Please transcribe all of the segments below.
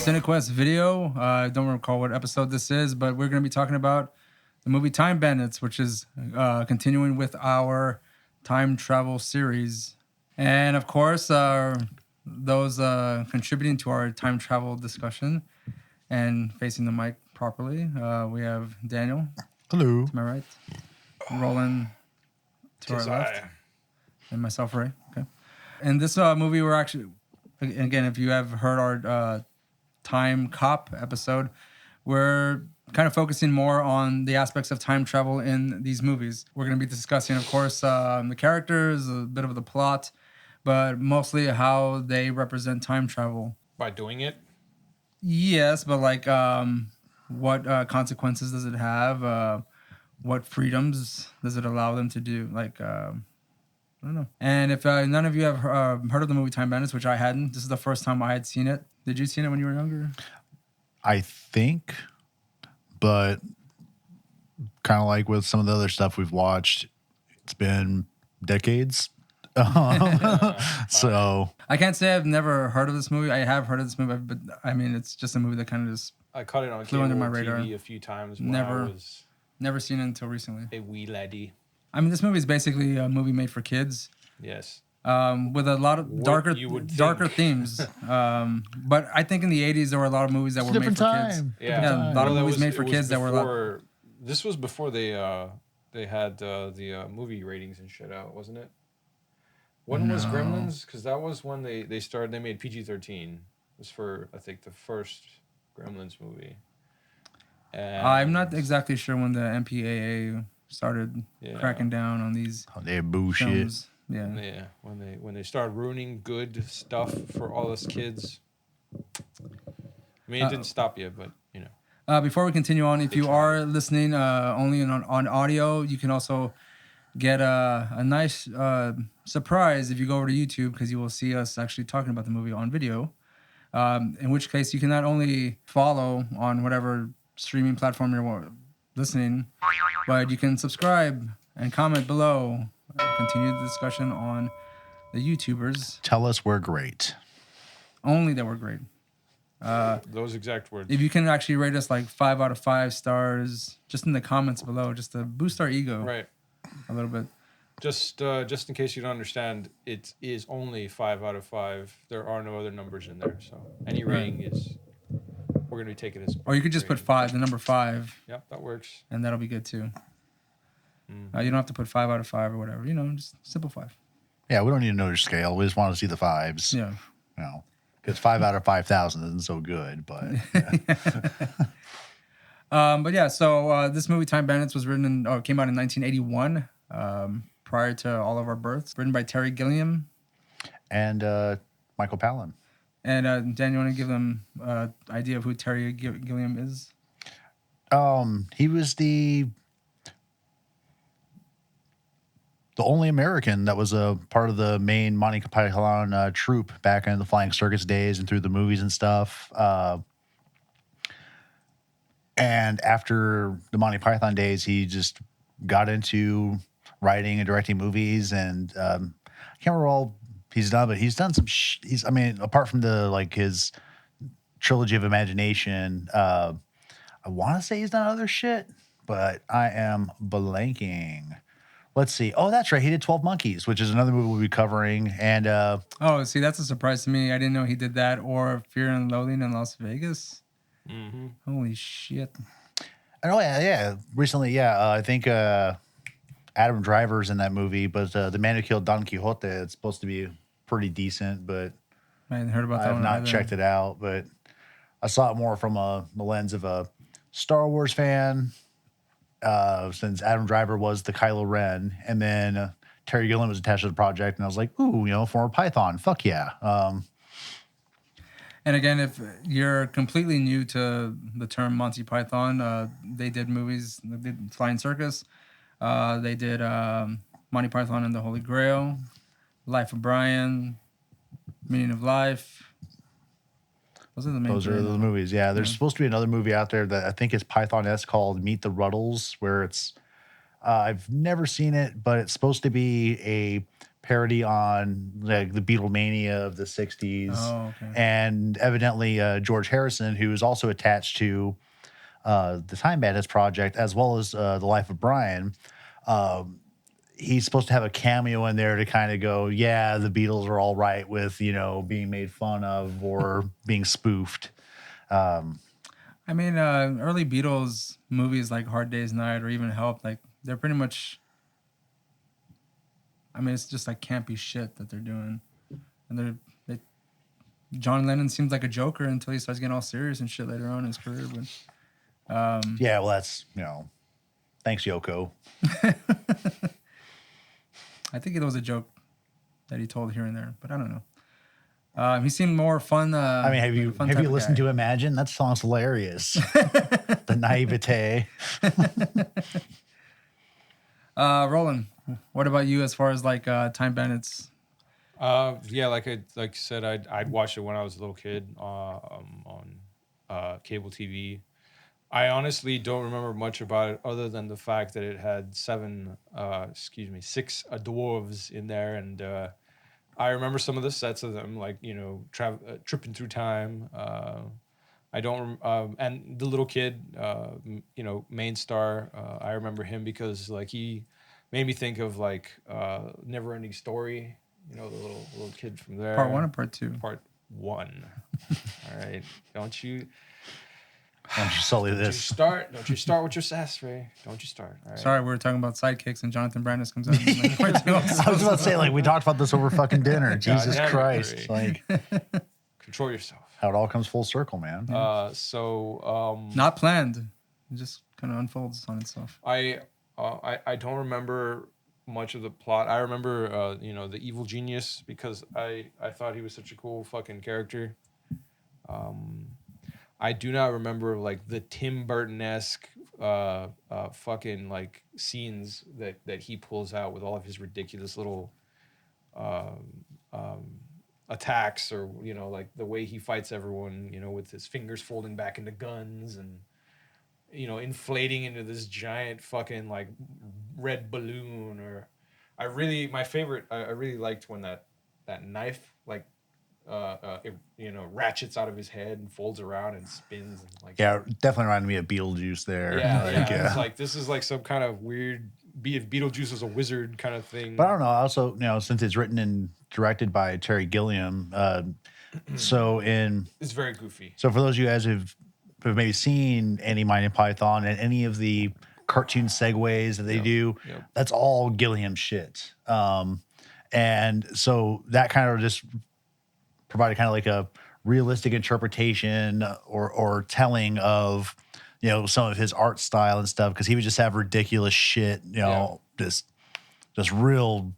CineQuest video. I don't recall what episode this is, but we're going to be talking about the movie Time Bandits, which is continuing with our time travel series. And of course, those contributing to our time travel discussion and facing the mic properly, we have Daniel. Hello. To my right. Roland to our left. And myself, Ray. Okay. In this movie, we're actually, again, if you have heard our Time Cop episode, we're kind of focusing more on the aspects of time travel in these movies. We're going to be discussing, of course, the characters, a bit of the plot, but mostly how they represent time travel. By doing it? Yes, but like what consequences does it have? What freedoms does it allow them to do? Like, I don't know. And if none of you have heard of the movie Time Bandits, which I hadn't, this is the first time I had seen it. Did you see it when you were younger? I think, but kind of like with some of the other stuff we've watched, it's been decades. So I can't say I've never heard of this movie. I have heard of this movie, but I mean, it's just a movie that kind of just I caught it on flew under my radar. TV a few times when I was never seen it until recently. a wee laddie. I mean, this movie is basically a movie made for kids. Yes. With a lot of darker themes. But I think in the 80s, there were a lot of movies that were made for kids. Yeah, a lot of movies made for kids that were... This was before they had the movie ratings and shit out, wasn't it? When was Gremlins? Because that was when they made PG-13. It was for, I think, the first Gremlins movie. And I'm not exactly sure when the MPAA started cracking down on these bullshit. films. Yeah, when they started ruining good stuff for all us kids. I mean, it didn't stop you, but you know. Before we continue on, if you are listening only on audio, you can also get a nice surprise if you go over to YouTube, because you will see us actually talking about the movie on video. In which case, you can not only follow on whatever streaming platform you're listening, but you can subscribe and comment below. Continue the discussion on the YouTubers. Tell us we're great. Only that we're great. Those exact words. If you can actually rate us like 5 out of 5 stars, just in the comments below, just to boost our ego, right, a little bit. Just in case you don't understand, it is only 5 out of 5. There are no other numbers in there, so any rating is we're gonna take it as. Or you could just put 5, the number 5. Yep, that works. And that'll be good too. You don't have to put 5 out of 5 or whatever. You know, just simple 5. Yeah, we don't need to know your scale. We just want to see the 5s. Yeah. You know, because 5 out of 5,000 isn't so good, but. Yeah. But yeah, so this movie Time Bandits was came out in 1981, prior to all of our births. Written by Terry Gilliam and Michael Palin. And Dan, you want to give them an idea of who Terry Gilliam is? He was the only American that was a part of the main Monty Python troupe back in the Flying Circus days and through the movies and stuff. And after the Monty Python days, he just got into writing and directing movies. And I can't remember all he's done, but he's done some. I mean, apart from his trilogy of Imagination, I want to say he's done other shit, but I am blanking. Let's see. Oh, that's right. He did 12 Monkeys, which is another movie we'll be covering. And see, that's a surprise to me. I didn't know he did that, or Fear and Loathing in Las Vegas. Mm-hmm. Holy shit. Oh, yeah. Recently, I think Adam Driver's in that movie, but The Man Who Killed Don Quixote, it's supposed to be pretty decent, but I hadn't heard about that one. I have not checked it out, but I saw it more from the lens of a Star Wars fan. Since Adam Driver was the Kylo Ren, and then Terry Gilliam was attached to the project, and I was like, ooh, former Python, fuck yeah. And again, if you're completely new to the term Monty Python, they did movies. They did Flying Circus. They did Monty Python and the Holy Grail, Life of Brian, Meaning of Life. Those are the movies. Yeah, there's supposed to be another movie out there that I think is Python-esque called Meet the Ruddles, where it's I've never seen it, but it's supposed to be a parody on like the Beatlemania of the 60s. Oh, okay. And evidently George Harrison, who is also attached to the Time Bandits project, as well as The Life of Brian, he's supposed to have a cameo in there to kind of go, yeah, the Beatles are all right with, being made fun of or being spoofed. I mean, early Beatles movies like Hard Day's Night or even Help, like they're pretty much. I mean, it's just like campy shit that they're doing, and John Lennon seems like a joker until he starts getting all serious and shit later on in his career. But Yeah, well, that's thanks Yoko. I think it was a joke that he told here and there, but I don't know. He seemed more fun. I mean, have you listened to Imagine? That song's hilarious. The naivete. Roland, what about you as far as like Time Bandits? Yeah, like I said, I'd watched it when I was a little kid on cable TV. I honestly don't remember much about it other than the fact that it had six dwarves in there, and I remember some of the sets of them, like tripping through time. I don't, and the little kid, main star. I remember him because like he made me think of like Never Ending Story. The little kid from there. Part 1 or Part 2? Part 1. All right, don't you sully this? Don't you start with your sass, Ray. Don't you start. All right. Sorry, we were talking about sidekicks and Jonathan Brandis comes out. And like, Part 2 I was about to say, like, we talked about this over fucking dinner. Jesus damn it, Christ. Ray. Like, Control yourself. how it all comes full circle, man. Not planned. It just kind of unfolds on itself. I don't remember much of the plot. I remember the evil genius because I thought he was such a cool fucking character. I do not remember like the Tim Burton-esque fucking like scenes that he pulls out with all of his ridiculous little attacks, or like the way he fights everyone, with his fingers folding back into guns and inflating into this giant fucking like red balloon. Or I really liked when that knife like ratchets out of his head and folds around and spins and like definitely reminded me of Beetlejuice there. It's like this is like some kind of weird if Beetlejuice was a wizard kind of thing. But I don't know. Also, since it's written and directed by Terry Gilliam, it's very goofy. So for those of you guys who've maybe seen any Monty Python and any of the cartoon segues that they do, that's all Gilliam shit. And so that kind of just provided kind of like a realistic interpretation or telling of some of his art style and stuff, because he would just have ridiculous shit, just real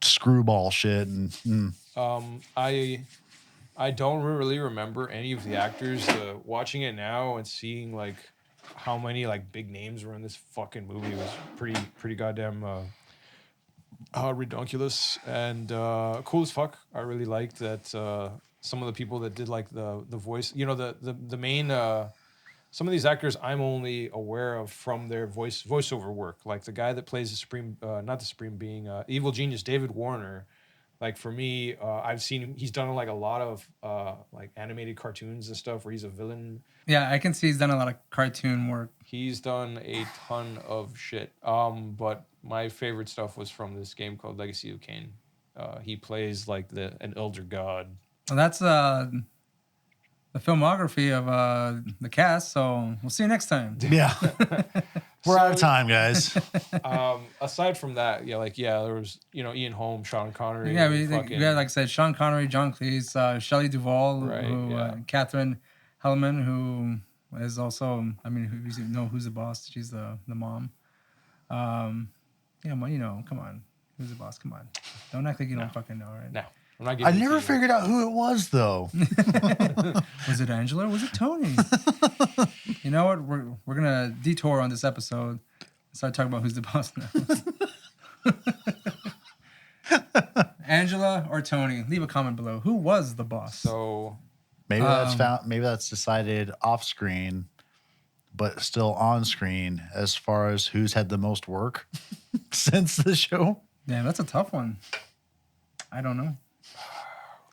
screwball shit. And I don't really remember any of the actors. Watching it now and seeing like how many like big names were in this fucking movie was pretty goddamn redonkulous and cool as fuck. I really liked that some of the people that did like the voice, the main some of these actors I'm only aware of from their voiceover work. Like the guy that plays the Supreme, not the Supreme Being, Evil Genius, David Warner. Like for me, I've seen him. He's done like a lot of like animated cartoons and stuff where he's a villain. Yeah, I can see he's done a lot of cartoon work. He's done a ton of shit. But my favorite stuff was from this game called Legacy of Kain. He plays like an elder god. Well, that's the filmography of the cast. So we'll see you next time. Yeah. We're out of time, guys. Aside from that, there was Ian Holm, Sean Connery. Yeah, we had, like I said, Sean Connery, John Cleese, Shelley Duvall, Catherine Hellman, who is also, who's the boss? She's the mom. Come on, who's the boss? Come on, don't act like you don't fucking know, right? No. I never figured out who it was, though. Was it Angela or was it Tony? You know what? We're gonna detour on this episode and start talking about who's the boss now. Angela or Tony? Leave a comment below. Who was the boss? So maybe that's decided off screen, but still on screen as far as who's had the most work since the show? Damn, that's a tough one. I don't know.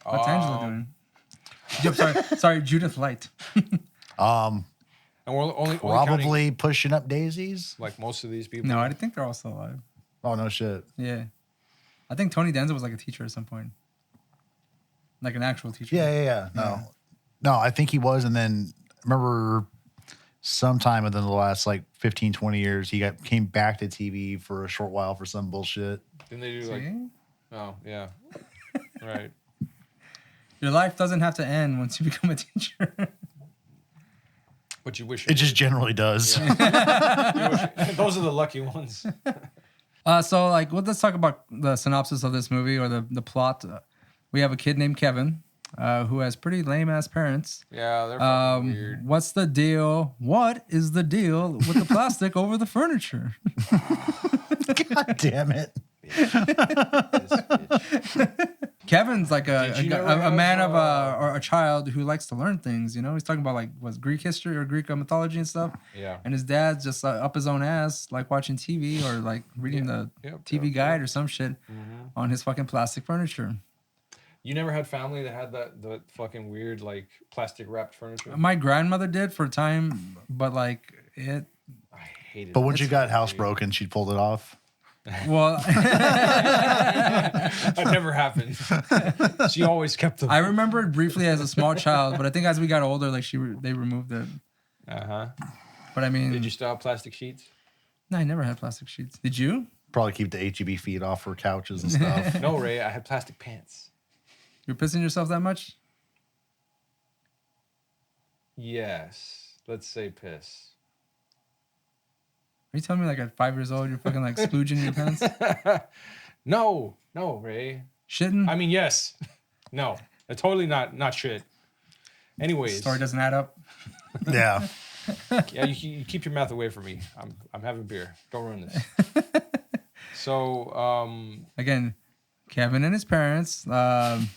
What's Angela doing? Sorry, Judith Light. And we're only Probably counting, pushing up daisies. like most of these people. No, I think they're all still alive. Oh no shit. Yeah. I think Tony Danza was like a teacher at some point. Like an actual teacher. Yeah. No, I think he was. And then I remember sometime within the last like 15, 20 years, he came back to TV for a short while for some bullshit. Didn't they do like? Oh yeah, right. Your life doesn't have to end once you become a teacher. But you wish it just generally does. Yeah. Those are the lucky ones. So like, let's talk about the synopsis of this movie or the plot. We have a kid named Kevin, who has pretty lame ass parents. Yeah, they're fucking weird. What's the deal? What is the deal with the plastic over the furniture? God damn it. Kevin's like a man of or a child who likes to learn things. You know, he's talking about like what's Greek history or Greek mythology and stuff. Yeah. And his dad's just up his own ass, like watching TV or like reading the TV guide or some shit on his fucking plastic furniture. You never had family that had the fucking weird like plastic wrapped furniture? My grandmother did for a time, but like it. I hated it. But when she got housebroken, she pulled it off. Well, that never happened. She always kept them. I remember it briefly as a small child, but I think as we got older, like they removed it. But I mean, did you still have plastic sheets? No, I never had plastic sheets. Did you? Probably keep the HEB feet off her couches and stuff. No, Ray, I had plastic pants. You're pissing yourself that much? Yes. Let's say piss. Are you telling me like at 5 years old you're fucking like splooging in your pants? No, Ray. Shitting? I mean, yes. No, totally not shit. Anyways, Story doesn't add up. Yeah. Yeah, you keep your mouth away from me. I'm having beer. Don't ruin this. So, again, Kevin and his parents. The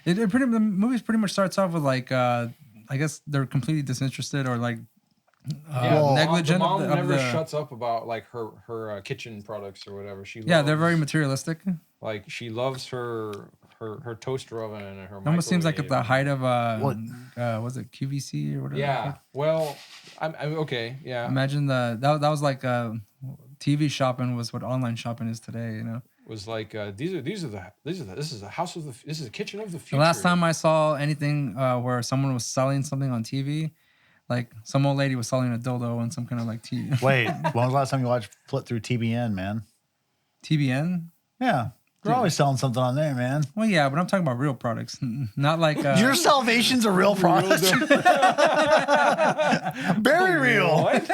movie pretty much starts off with like I guess they're completely disinterested or like negligent. The mom of never the, shuts up about like her kitchen products or whatever. They're very materialistic. Like she loves her toaster oven and her. It almost seems like at the height of was it QVC or whatever? Yeah. Well, I'm okay. Yeah. Imagine that was like TV shopping was what online shopping is today. You know. Was like this is a kitchen of the future. The last time I saw anything where someone was selling something on TV, like some old lady was selling a dildo on some kind of like TV. Wait, when was the last time you watched Flip through TBN, man? TBN? Yeah. They're always selling something on there, man. Well, yeah, but I'm talking about real products, not like your salvation's a real product. Very real. What?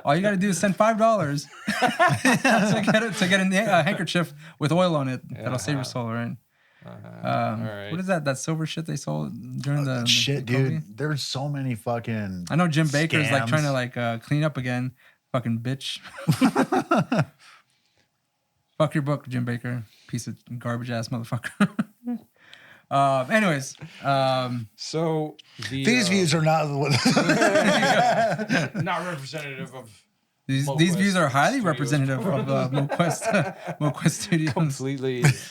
All you got to do is send $5 to get a handkerchief with oil on it. That'll save your soul, right? All right. What is that silver shit they sold during the shit, the dude? There's so many fucking. I know Jim Baker's like scams. trying to like clean up again. Fucking bitch. Fuck your book, Jim Baker. Piece of garbage ass motherfucker. Anyways, so these views are not not representative of these views are highly representative of MoQuest Studios.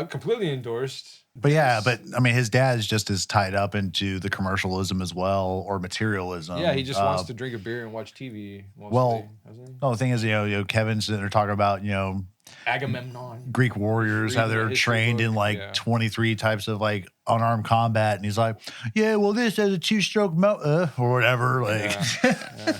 Completely endorsed. But yeah, I mean, his dad is just as tied up into the commercialism as well, or materialism. Yeah, he just wants to drink a beer and watch TV. Mostly, well, doesn't he? no, the thing is, you know, Kevin's sitting there talking about, Agamemnon, Greek warriors, how they're trained in like 23 types of like unarmed combat, and he's like, yeah, well, this has a 2-stroke motor or whatever, like. Yeah.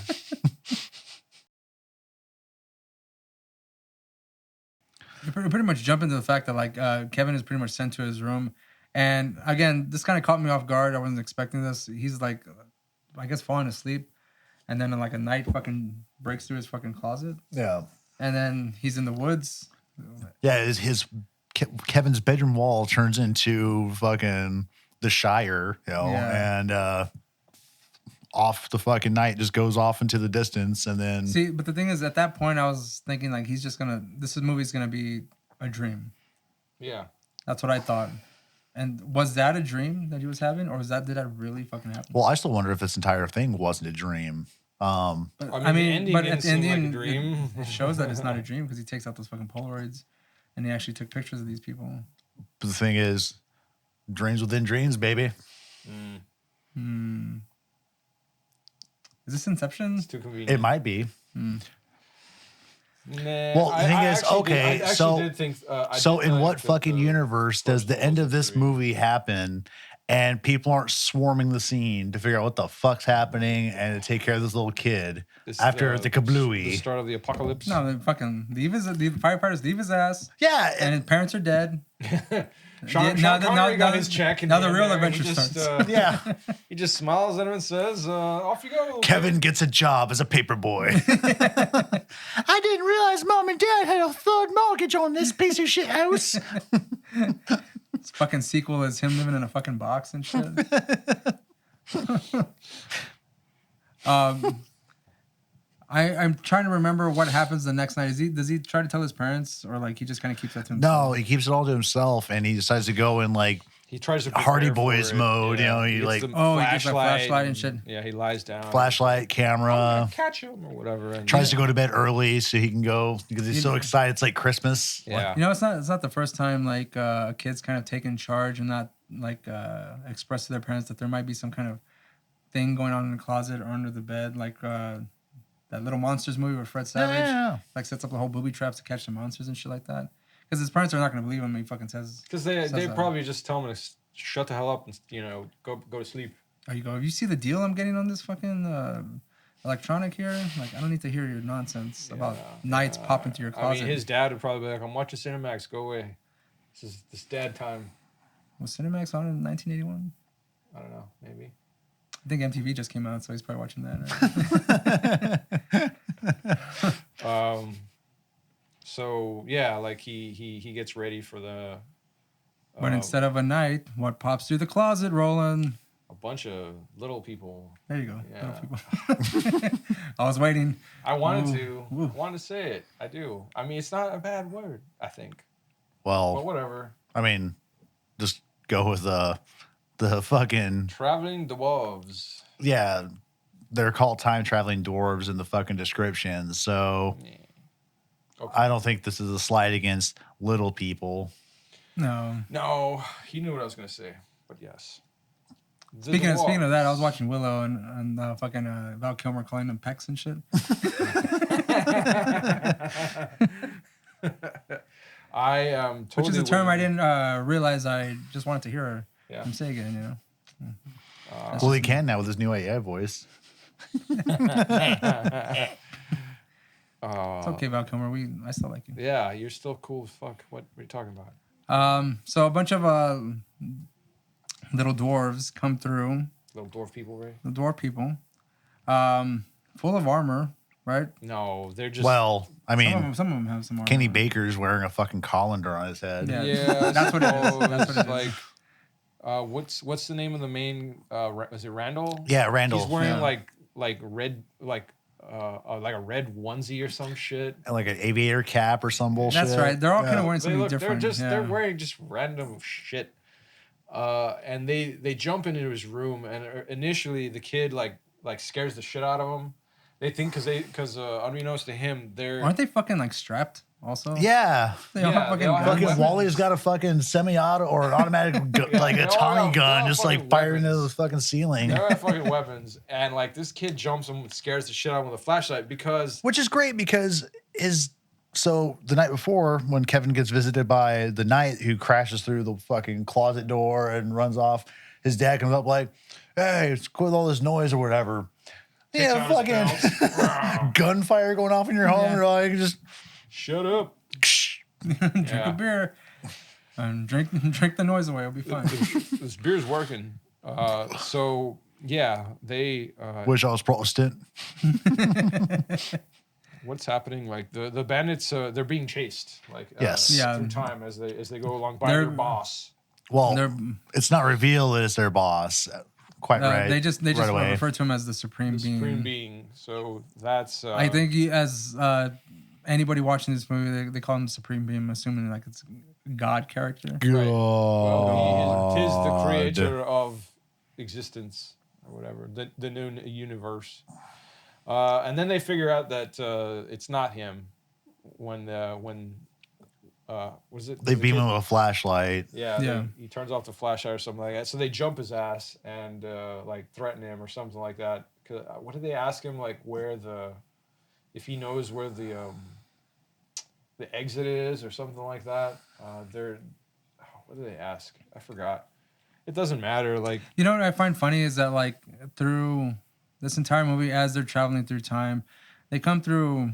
You pretty much jump into the fact that like Kevin is pretty much sent to his room, and again, this kind of caught me off guard. I wasn't expecting this. He's like, I guess, falling asleep, and then like a knight fucking breaks through his fucking closet. Yeah. And then he's in the woods. Yeah, Kevin's bedroom wall turns into fucking the Shire, and off the fucking night just goes off into the distance, and then see. But the thing is, at that point, I was thinking like this movie's gonna be a dream. Yeah, that's what I thought. And was that a dream that he was having, or did that really fucking happen? Well, I still wonder if this entire thing wasn't a dream. But, I mean, but the at the ending ending, like a dream. it shows that it's not a dream because he takes out those fucking Polaroids, and he actually took pictures of these people. But the thing is, dreams within dreams, baby. Is this Inception? It's too convenient. It might be. Nah, Well, the thing is, okay, so did in like what that fucking the universe does first the one end was of a this dream. movie happen and people aren't swarming the scene to figure out what the fuck's happening and to take care of this little kid This, after the the kablooey? start of the apocalypse. No, the firefighters leave his ass, Yeah, and his parents are dead. Sean now Connery got his check. now the real and adventure he just, starts. yeah. he just smiles at him and says, "Off you go." Kevin gets a job as a paper boy. I didn't realize mom and dad had a third mortgage on this piece of shit house. This fucking sequel is him living in a fucking box and shit. I'm trying to remember what happens the next night. Does he try to tell his parents, or like he just kind of keeps that to himself? No, he keeps it all to himself and he decides to go in like He tries to Hardy prepare for Boys it. mode, you know, he gets like- the He gets a flashlight and shit. Yeah, he lies down. flashlight, camera. Catch him or whatever. And Tries to go to bed early so he can go because he's so excited. It's like Christmas. Yeah. You know, it's not the first time like kids kind of taking charge and not like express to their parents that there might be some kind of thing going on in the closet or under the bed, like that Little Monsters movie with Fred Savage, Yeah. like sets up the whole booby traps to catch the monsters and shit like that. Because his parents are not going to believe him. He fucking says, Because they that. probably just tell him to shut the hell up and go to sleep. "Oh, you go. Have you see the deal I'm getting on this fucking electronic here? Like, I don't need to hear your nonsense about knights pop into your closet." I mean, his dad would probably be like, "I'm watching Cinemax. Go away. This dad time." Was Cinemax on in 1981? I don't know. Maybe. I think MTV just came out, so he's probably watching that. Right? So yeah, like he gets ready for the. But instead of a knight, what pops through the closet, Roland? A bunch of little people. There you go. Yeah. Little people. I was waiting. I wanted Ooh. to say it. I do. I mean, it's not a bad word. I think. But Well, whatever. I mean, just go with the fucking Traveling dwarves. yeah. They're called time traveling dwarves in the fucking description. So Yeah. Okay. I don't think this is a slight against little people. No. No, he knew what I was gonna say. But yes. The Speaking of that, I was dwarves. watching Willow and fucking Val Kilmer calling them pecs and shit. I totally. Which is a term I wouldn't- didn't realize I just wanted to hear Yeah. him say again, you know. Well, he can now with his new AI voice. It's okay, Val Kilmer. I still like you. Yeah, you're still cool as fuck. What are you talking about? So a bunch of little dwarves come through, Little dwarf people, right? the dwarf people, full of armor, right? No, they're just. Well, I Some of mean, them have some armor. Kenny Baker's wearing a fucking colander on his head. Yeah. Yeah, That's what it is. suppose, That's what it is. Like, what's the name of the main? Is it Randall? Yeah, Randall. He's wearing Yeah. like red like a red onesie or some shit. And like an aviator cap or some bullshit. That's right. They're all kind Yeah. of wearing something They're different. just yeah. they're wearing just random shit. And they jump into his room, and initially the kid like scares the shit out of him. They think because unbeknownst to him, they're Aren't they fucking like strapped also? Yeah. They all Yeah, have they all have guns. Fucking weapons. Wally's got a fucking semi-auto or an automatic like they a all Tommy have- gun, they all just like fucking firing into the weapons. fucking ceiling. they all have fucking weapons, and like this kid jumps him, and scares the shit out of him with a flashlight because Which is great because so the night before when Kevin gets visited by the knight who crashes through the fucking closet door and runs off, his dad comes up like, "Hey, it's quit all this noise or whatever." Takes Yeah, out his fucking gunfire going off in your home. Yeah. You're like just shut up. Drink Yeah. a beer and drink the noise away. It'll be fine. This beer's working. So yeah, they wish I was Protestant. what's happening? Like the bandits, they're being chased. Like Yes. Yeah. through time as they go along by They're- their boss. Well, They're- it's not revealed that it's their boss. Quite right. They just right away. refer to him as the supreme The being. supreme being. So that's I think as anybody watching this movie, they call him the supreme being, assuming like it's god character. Right. Well, he is, 'tis the God. creator of existence or whatever, the new universe. And then they figure out that it's not him when was it? They the beam kid- him with a flashlight. Yeah, Yeah. he turns off the flashlight or something like that. So they jump his ass and like threaten him or something like that. 'Cause, what did they ask him? Like if he knows where the exit is or something like that. What did they ask? I forgot. It doesn't matter. Like, You know what I find funny is that like through this entire movie, as they're traveling through time, they come through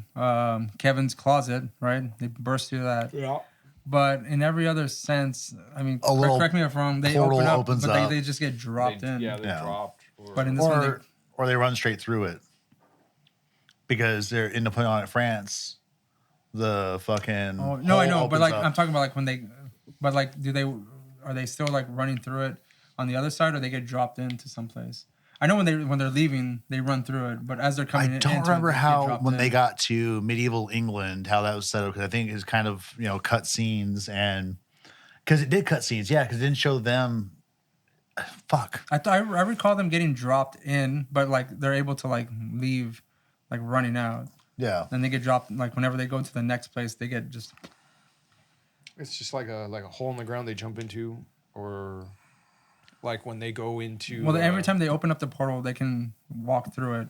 Kevin's closet, right? They burst through that. yeah, But in every other sense, I mean, A little correct me if I'm wrong, they portal open up, opens but up. they just get dropped in. Yeah, they Yeah. dropped. But in this one, Or they run straight through it. Because they're in Napoleonic France. The fucking oh no, I hole know, but opens like up. I'm talking about like when they, but like are they still like running through it on the other side, or they get dropped into someplace? I know when they're leaving, they run through it, but as they're coming I in, don't into it, remember they get how dropped when in. they got to medieval England how that was set up because I think it's kind of cut scenes and because it did cut scenes, yeah, because it didn't show them. Fuck. I recall them getting dropped in, but like they're able to like leave, like running out. Yeah. Then they get dropped like whenever they go to the next place, they get just It's just like a hole in the ground they jump into, or like when they go into. well. Every time they open up the portal, they can walk through it.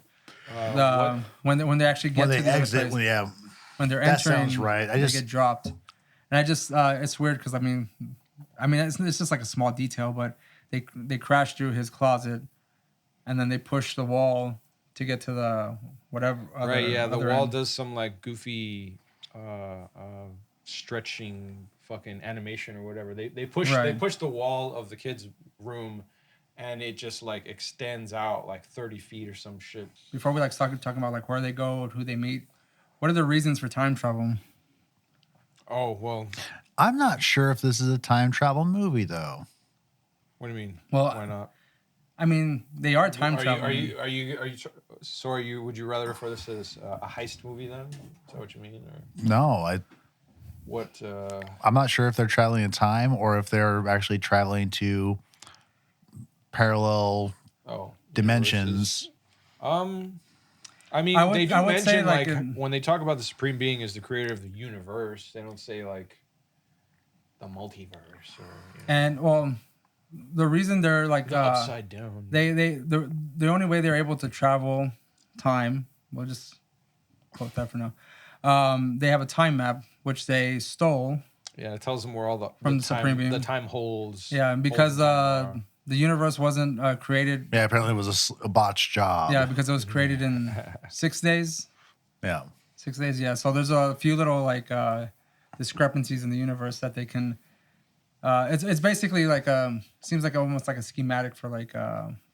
what? When they actually get When to they the other exit, place, when they're that entering, sounds right. they get dropped, and I just it's weird because I mean it's just like a small detail, but they crash through his closet, and then they push the wall to get to the whatever. Right, yeah, the other wall end. does some like goofy stretching fucking animation or whatever. They push the wall of the kid's room, and it just like extends out like 30 feet or some shit. Before we like start talking about like where they go, who they meet, what are the reasons for time travel? Oh well, I'm not sure if this is a time travel movie though. what do you mean? Well, why not? I mean, they are time traveling. Would you rather refer this as a heist movie then? Is that what you mean, or No, what? I'm not sure if they're traveling in time or if they're actually traveling to parallel dimensions. I mean, I would- they do I would say, mention like like, when they talk about the Supreme Being as the creator of the universe, they don't say like the multiverse or And well, the reason they're like the upside down. the only way they're able to travel time, we'll just quote that for now. They have a time map which they stole. Yeah, it tells them where all From the the Supreme Being. the time holds. Yeah, and because holds time the universe wasn't created. Yeah, apparently it was a botched job. Yeah, because it was created in 6 days. Yeah. 6 days, yeah. So there's a few little like discrepancies in the universe that they can. It's basically like seems like almost like a schematic for like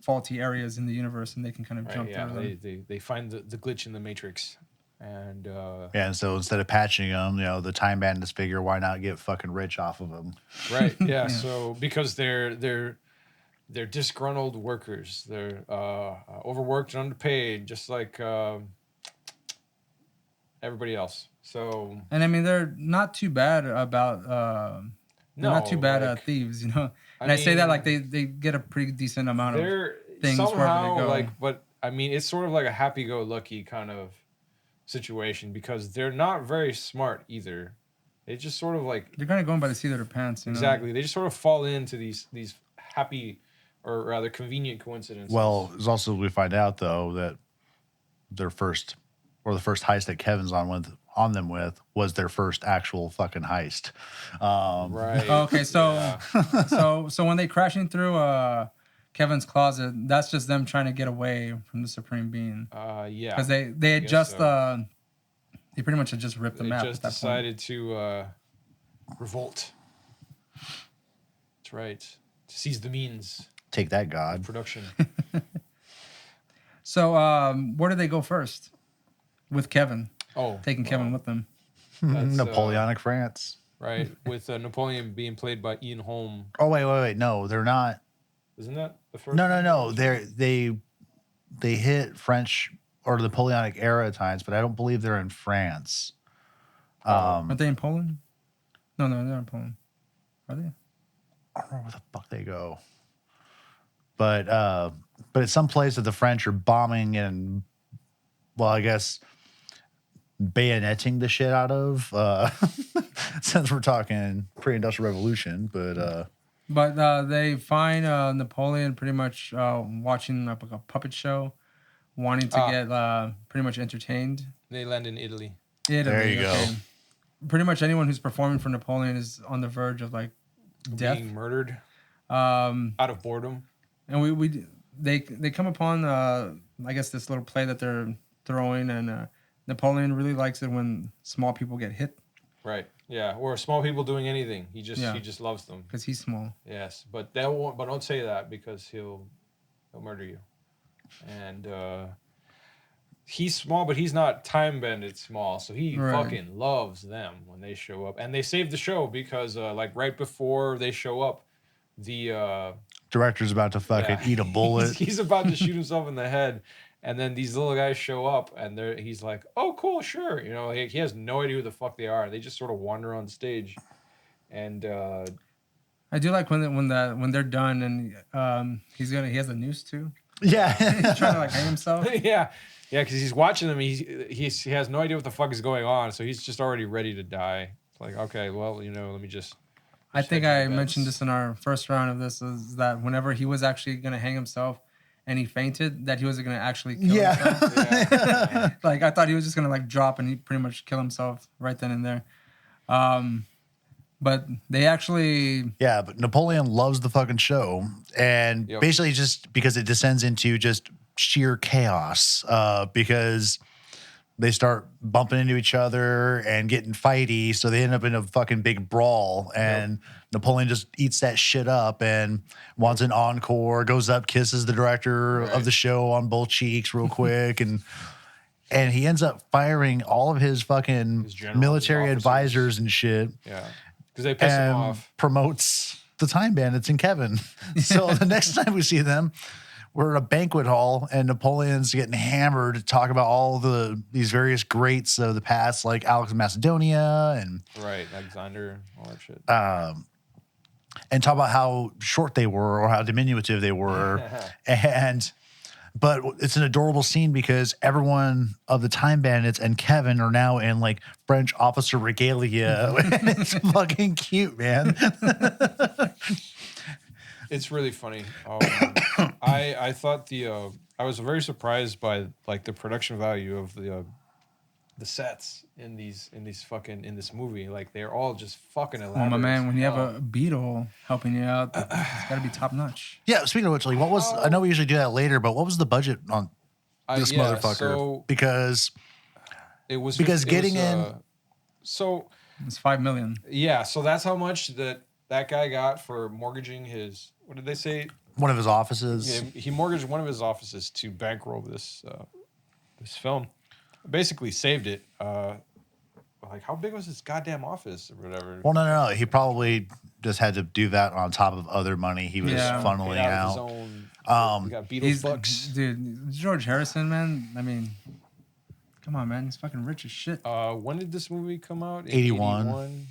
faulty areas in the universe, and they can kind of right, jump yeah, through them. they find the glitch in the matrix, and Yeah, and so instead of patching them, the Time Bandits figure, why not get fucking rich off of them? right, yeah. So because they're disgruntled workers, they're overworked and underpaid, just like everybody else. So And I mean, they're not too bad about. They're not too bad at thieves, And I say that like they get a pretty decent amount of they're things wherever somehow they go. like, but I mean, it's sort of like a happy-go-lucky kind of situation because they're not very smart either. They just sort of like They're kind of going by the seat of their pants. exactly. They just sort of fall into these happy or rather convenient coincidences. Well, it's also we find out though that the first heist that Kevin's on them with was their first actual fucking heist. right. Okay, so Yeah. so when they crashing through Kevin's closet, that's just them trying to get away from the Supreme Being. Yeah. Because they had guess just so. they pretty much had just ripped the They map. just at that point. decided to revolt. That's right. To seize the means Take that, of God. production. So where did they go first? With Kevin, taking Kevin with them. That's, Napoleonic France. right, with Napoleon being played by Ian Holm. Oh wait. No, they're not. Isn't that the first? No. They hit French or the Napoleonic era at times, but I don't believe they're in France. Aren't they in Poland? No, they're in Poland. Are they? I don't know where the fuck they go. But it's some place that the French are bombing and, well, I guess bayoneting the shit out of. Since we're talking pre-industrial revolution, But they find Napoleon pretty much watching like a puppet show, wanting to get pretty much entertained. They land in Italy. there you go. Pretty much anyone who's performing for Napoleon is on the verge of like death, Being murdered out of boredom. And they come upon I guess this little play that they're throwing, and Napoleon really likes it when small people get hit. Right. Yeah. Or small people doing anything. He just loves them. Because he's small. Yes, but that won't. But don't say that because he'll murder you. And he's small, but he's not Time Bandits small. So he fucking loves them when they show up, and they save the show because like right before they show up, the director's about to fucking eat a bullet. He's about to shoot himself in the head. And then these little guys show up, and he's like, "Oh, cool, sure." You know, he has no idea who the fuck they are. They just sort of wander on stage, and I do like when they're done, and he has a noose too. Yeah, he's trying to like hang himself. yeah, because he's watching them. He has no idea what the fuck is going on, so he's just already ready to die. It's like, okay, well, let me just. I think I mentioned this in our first round of this, is that whenever he was actually gonna hang himself. And he fainted, that he was going to actually kill himself. Yeah. Like, I thought he was just going to, like, drop and he pretty much kill himself right then and there. But they actually... Yeah, but Napoleon loves the fucking show. And basically just because it descends into just sheer chaos. Because they start bumping into each other and getting fighty. So they end up in a fucking big brawl. And Napoleon just eats that shit up and wants an encore, goes up, kisses the director of the show on both cheeks real quick. and he ends up firing all of his fucking military advisors and shit. Yeah, because they piss him off. Promotes the Time Bandits and Kevin. So the next time we see them, we're at a banquet hall, and Napoleon's getting hammered to talk about all these various greats of the past, like Alex of Macedonia and Alexander, all that shit. And talk about how short they were or how diminutive they were, but it's an adorable scene because everyone of the Time Bandits and Kevin are now in like French officer regalia. It's fucking cute, man. It's really funny. I thought I was very surprised by like the production value of the sets in this movie. Like they're all just fucking elaborate. Oh my man, when you have a beetle helping you out, it's got to be top notch. Yeah. Speaking of which, like, what was I know we usually do that later, but what was the budget on this motherfucker? So because getting in. So it's $5 million. Yeah. So that's how much that guy got for mortgaging his. What did they say? One of his offices. Yeah, he mortgaged one of his offices to bankroll this film. Basically saved it. Like, how big was his goddamn office or whatever? Well, no. He probably just had to do that on top of other money he was funneling out. His own, he got Beatles bucks. Dude, George Harrison, man. I mean, come on, man. He's fucking rich as shit. When did this movie come out? 81.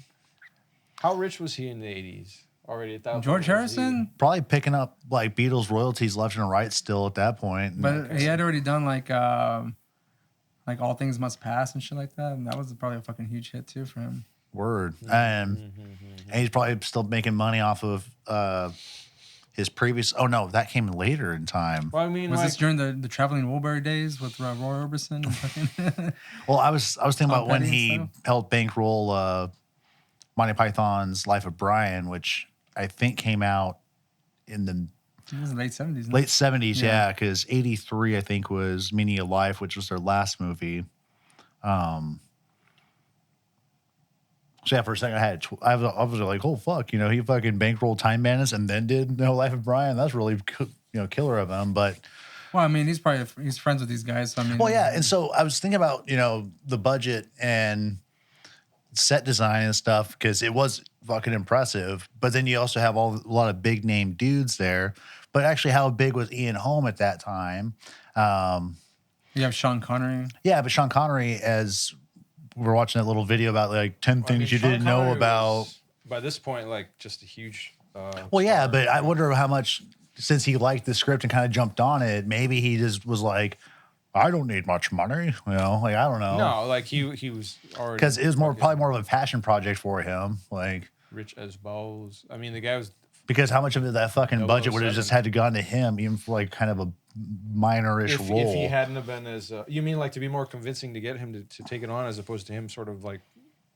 How rich was he in the 80s? Already at that George Harrison? Probably picking up like Beatles royalties left and right still at that point. But he had already done like All Things Must Pass and shit like that. And that was probably a fucking huge hit too for him. Word. And he's probably still making money off of his previous. Oh no, that came later in time. Well, I mean, was this during the Traveling Wilbury days with Roy Orbison? Well, I was thinking about when he helped bankroll Monty Python's Life of Brian, which I think came out in the late 70s. Late 70s, yeah, because 83, I think, was Meaning of Life, which was their last movie. So yeah, for a second, I was like, oh fuck, he fucking bankrolled Time Bandits and then did Life of Brian. That's really killer of him. But well, I mean, he's friends with these guys. So I mean, well, yeah, and so I was thinking about the budget and set design and stuff because it was fucking impressive. But then you also have a lot of big name dudes there. But actually, how big was Ian Holm at that time? You have Sean Connery. Yeah, but Sean Connery, as we're watching that little video about like 10 things you didn't know about by this point, like just a huge. Well, yeah, star. but I wonder how much, since he liked the script and kind of jumped on it, maybe he just was like, I don't need much money. You know, like, I don't know. No, like he was already. Because it was fucking probably more of a passion project for him. Like, rich as balls. I mean, the guy was. because how much of that fucking budget would have 007. just had to gone to him, even for like kind of a minorish If role? he hadn't have been as. You mean like to be more convincing to get him to take it on as opposed to him sort of like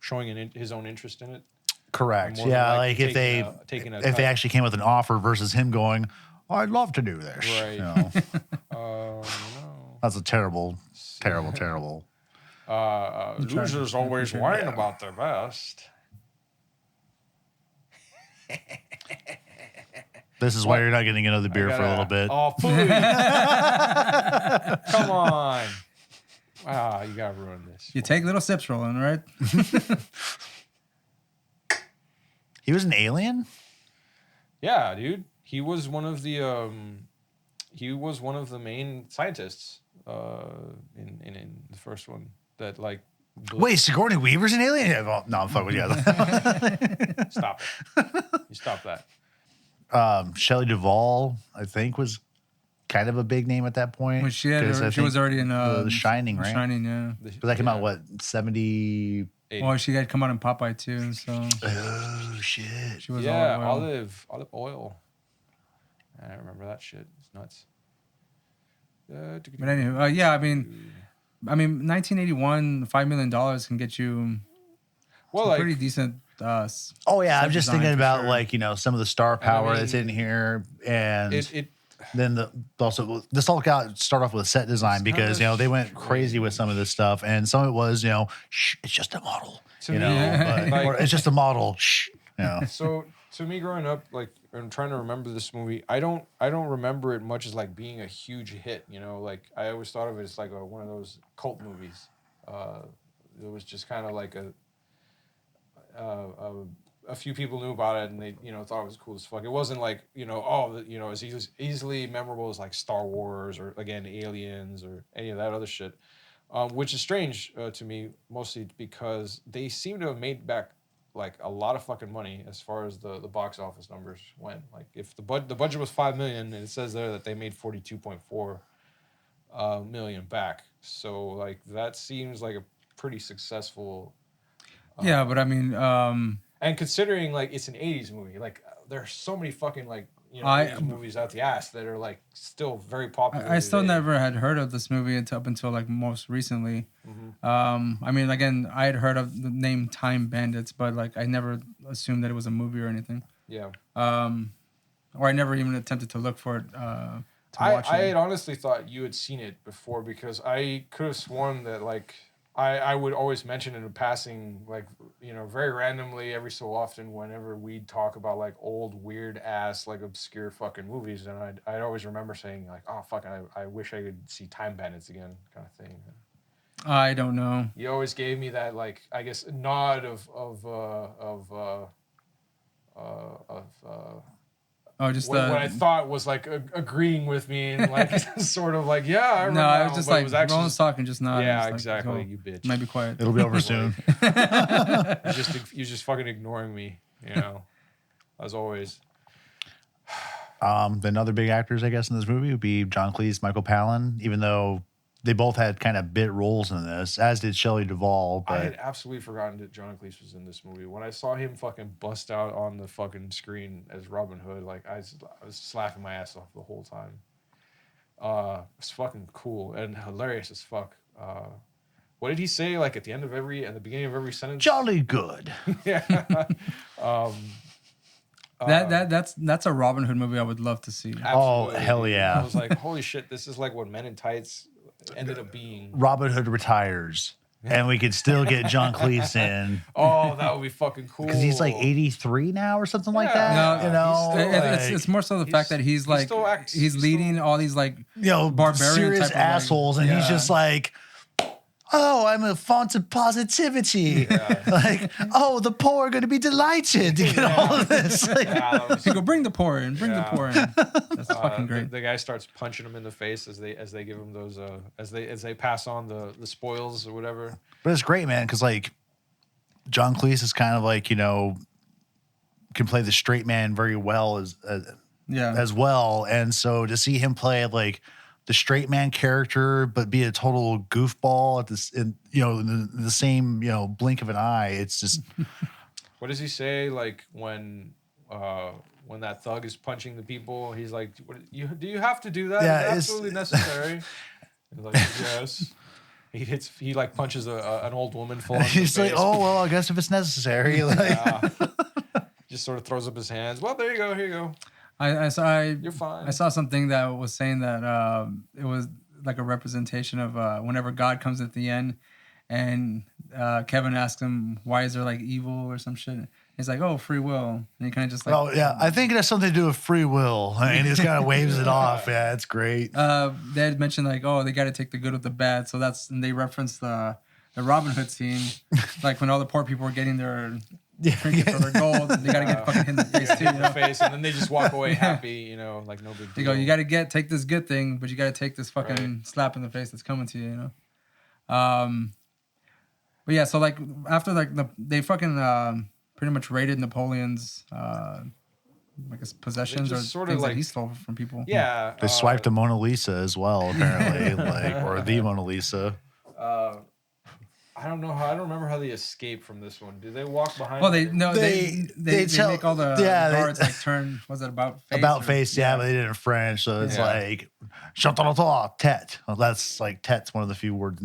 showing his own interest in it? Correct. More than Yeah, likely like if taking a they cut. actually came with an offer versus him going, I'd love to do this. Right. You know, No. that's a terrible, terrible. Losers always whine about their best. This is why you're not getting another beer for a little bit. Oh, please. Come on. Ah, you gotta ruin this. You take little sips, Roland, right? He was an alien? Yeah, dude. He was one of the main scientists in the first one that like. Wait, Sigourney Weaver's an alien? Yeah, well, no, I'm fucking with you. Stop it. You stop that. Shelly Duvall, I think, was kind of a big name at that point. When she 'cause I she was think already in The Shining, right? Shining, yeah. But that came out, what, 70? Well, she had come out in Popeye too, so Oh, shit. she was Yeah, all olive oil. I remember that shit. It's nuts. But anyway, yeah, I mean, 1981, $5 million can get you well, some like pretty decent. Oh, yeah, I'm set just design thinking for about, sure. like, you know, some of the star power mean, that's in here. And it then this all got start off with set design because, you know, they went crazy with some of this stuff. And some of it was, you know, shh, it's just a model. To You me, know, like- or it's just a model. Shh. You know. So to me, growing up, like I'm trying to remember this movie. I don't remember it much as like being a huge hit. You know, like I always thought of it as like one of those cult movies. It was just kind of like a few people knew about it and they thought it was cool as fuck. It wasn't like as easily memorable as like Star Wars or again Aliens or any of that other shit. Which is strange to me, mostly because they seem to have made back like a lot of fucking money as far as the box office numbers went. Like if the budget was $5 million, and it says there that they made $42.4 million back. So like that seems like a pretty successful. Yeah, but I mean, And considering like it's an '80s movie, like there are so many fucking like 80s movies out the ass that are like still very popular. I still today. never had heard of this movie up until like most recently. Mm-hmm. I mean, again, I had heard of the name Time Bandits, but like I never assumed that it was a movie or anything. Yeah. Or I never even attempted to look for it. To watch I it. had honestly thought you had seen it before because I could have sworn that like I would always mention it in passing, like very randomly every so often whenever we'd talk about like old weird ass like obscure fucking movies, and I'd always remember saying like, oh fuck, I wish I could see Time Bandits again kind of thing. I don't know. You always gave me that like I guess nod of Oh, just what I thought was like agreeing with me and like sort of like yeah. I remember no, I now, was just but it like was actually Roland's talking, just not. yeah, like, exactly. oh, You bitch. might be quiet. It'll be over soon. You're just fucking ignoring me, as always. The other big actors, I guess, in this movie would be John Cleese, Michael Palin, even though they both had kind of bit roles in this, as did Shelley Duvall. I But had absolutely forgotten that John Cleese was in this movie. When I saw him fucking bust out on the fucking screen as Robin Hood, like I was slapping my ass off the whole time. It's fucking cool and hilarious as fuck. What did he say? Like at the beginning of every sentence. jolly good. Yeah. That's a Robin Hood movie I would love to see. Oh, Absolutely. hell yeah. I was like, holy shit, this is like what Men in Tights ended up being. Robin Hood retires, and we could still get John Cleese in Oh, that would be fucking cool. because he's like 83 now or something like Yeah. that. No, you know, he's still, It's like, it's more so the fact that he's like still acts- he's he's leading still- all these like barbarian serious type of, like- assholes, and he's yeah. just like, oh, I'm a font of positivity. Like, oh, the poor are going to be delighted to get all of this. Like, Yeah, that was- He go, bring the poor in, bring the Yeah. pour in. That's fucking great. The guy starts punching him in the face as they give him those as they pass on the spoils or whatever. But it's great, man, because like John Cleese is kind of like, can play the straight man very well Yeah. as well. And so to see him play like the straight man character, but be a total goofball at this, in the same blink of an eye, it's just. What does he say? Like when that thug is punching the people, he's like, "Do you have to do that? Yeah, Is it absolutely necessary?" He's like, "Yes." He like punches an old woman full on the He's face. like, "Oh well, I guess if it's necessary." Like, Yeah. Just sort of throws up his hands. Well, there you go. Here you go. You're fine. I saw something that was saying that it was like a representation of whenever God comes at the end, and Kevin asks him, "Why is there like evil or some shit?" He's like, "Oh, free will," and he kind of just like, "Oh yeah, I think it has something to do with free will," and he just kind of waves it off. Yeah, it's great. They had mentioned like, "Oh, they got to take the good with the bad," so and they referenced the Robin Hood scene, like when all the poor people were getting their trinket for their gold, they got to get fucking hit in the face too, in the face, and then they just walk away happy, like no big deal. They go, "You got to take this good thing, but you got to take this fucking slap in the face that's coming to you," But yeah, so like after like they fucking pretty much raided Napoleon's I guess possessions or sort things of like that he stole from people. Yeah, They swiped a Mona Lisa as well, apparently, or the Mona Lisa. I don't remember how they escaped from this one. Did they walk behind? Well, they make all the guards like turn. Was it about face? About face, yeah, but they did it in French, so it's like tête. Well, that's like tête's one of the few words.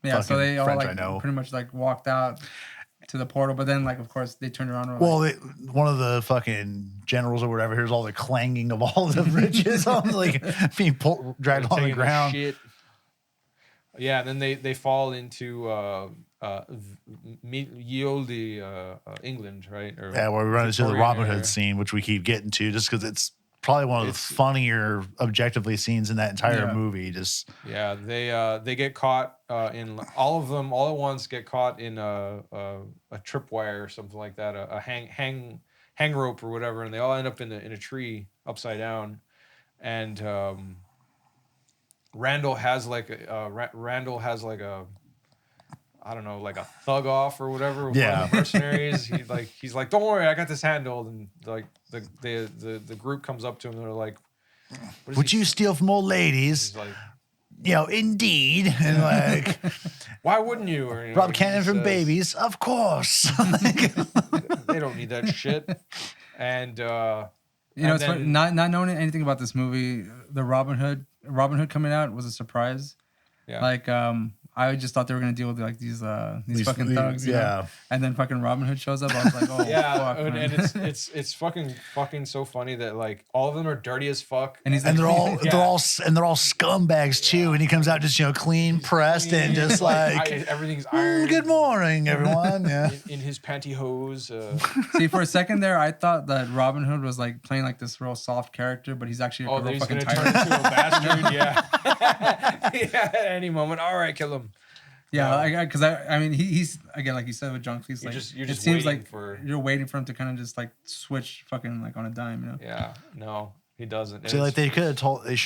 Yeah, so they all French, like pretty much like walked out to the portal, but then like of course they turned around. One of the fucking generals or whatever hears all the clanging of all the bridges on like being dragged on the ground. Shit. Yeah, and then they fall into Yieldy, England, right? Yeah, where we run into the Robin Hood scene, which we keep getting to, just because it's probably one of the funnier, objectively scenes in that entire movie. Just they get caught in all of them all at once. Get caught in a tripwire or something like that, a hang rope or whatever, and they all end up in a tree upside down, and. Randall has like a I don't know, like a thug off or whatever with one of the mercenaries. He's like, "Don't worry, I got this handled." And like the group comes up to him and they're like, "Would you steal from old ladies?" He's like, indeed. And like, why wouldn't you? Or, rob cannon from babies, of course. They don't need that shit. And it's funny, not knowing anything about this movie, the Robin Hood coming out was a surprise. Yeah. Like I just thought they were gonna deal with like these fucking thugs, you know? And then fucking Robin Hood shows up. I was like, oh yeah, fuck, and man. it's fucking so funny that like all of them are dirty as fuck, and they're all scumbags too. And he comes out just clean, pressed, and just like everything's iron. Good morning, everyone. Yeah, in his pantyhose. See, for a second there, I thought that Robin Hood was like playing like this real soft character, but he's actually a real fucking tyrant. Turn into a bastard. Yeah, at any moment. All right, kill him. Yeah, because I mean he's again, like you said with John Cleese, like it seems like you're waiting for him to kind of just like switch fucking like on a dime, Yeah, no, he doesn't. See, like they should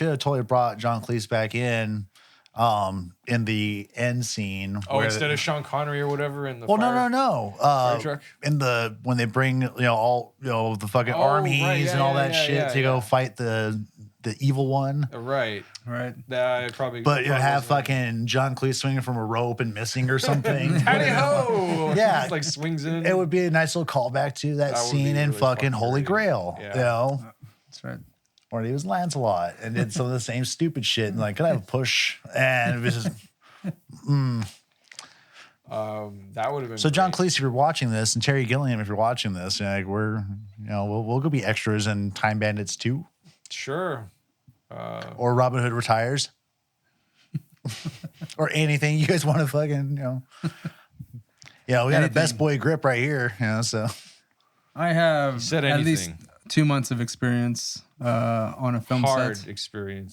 have totally brought John Cleese back in the end scene. Oh, instead of Sean Connery or whatever in the no. fire truck? When they bring all the fucking armies and all that shit to go fight the evil one. Right. Probably. But you have fucking John Cleese swinging from a rope and missing or something. Tally ho! Yeah, just like swings in. It would be a nice little callback to that scene in really fucking Holy Grail. Yeah. That's right. Or he was Lancelot and did some of the same stupid shit and like, can I have a push? And it was just. That would have been so. John Cleese, if you're watching this, and Terry Gilliam, if you're watching this, like we'll go be extras in Time Bandits 2. Sure. Or Robin Hood retires. Or anything you guys want to fucking, we got a best boy grip right here, so. I have at least 2 months of experience on a film set.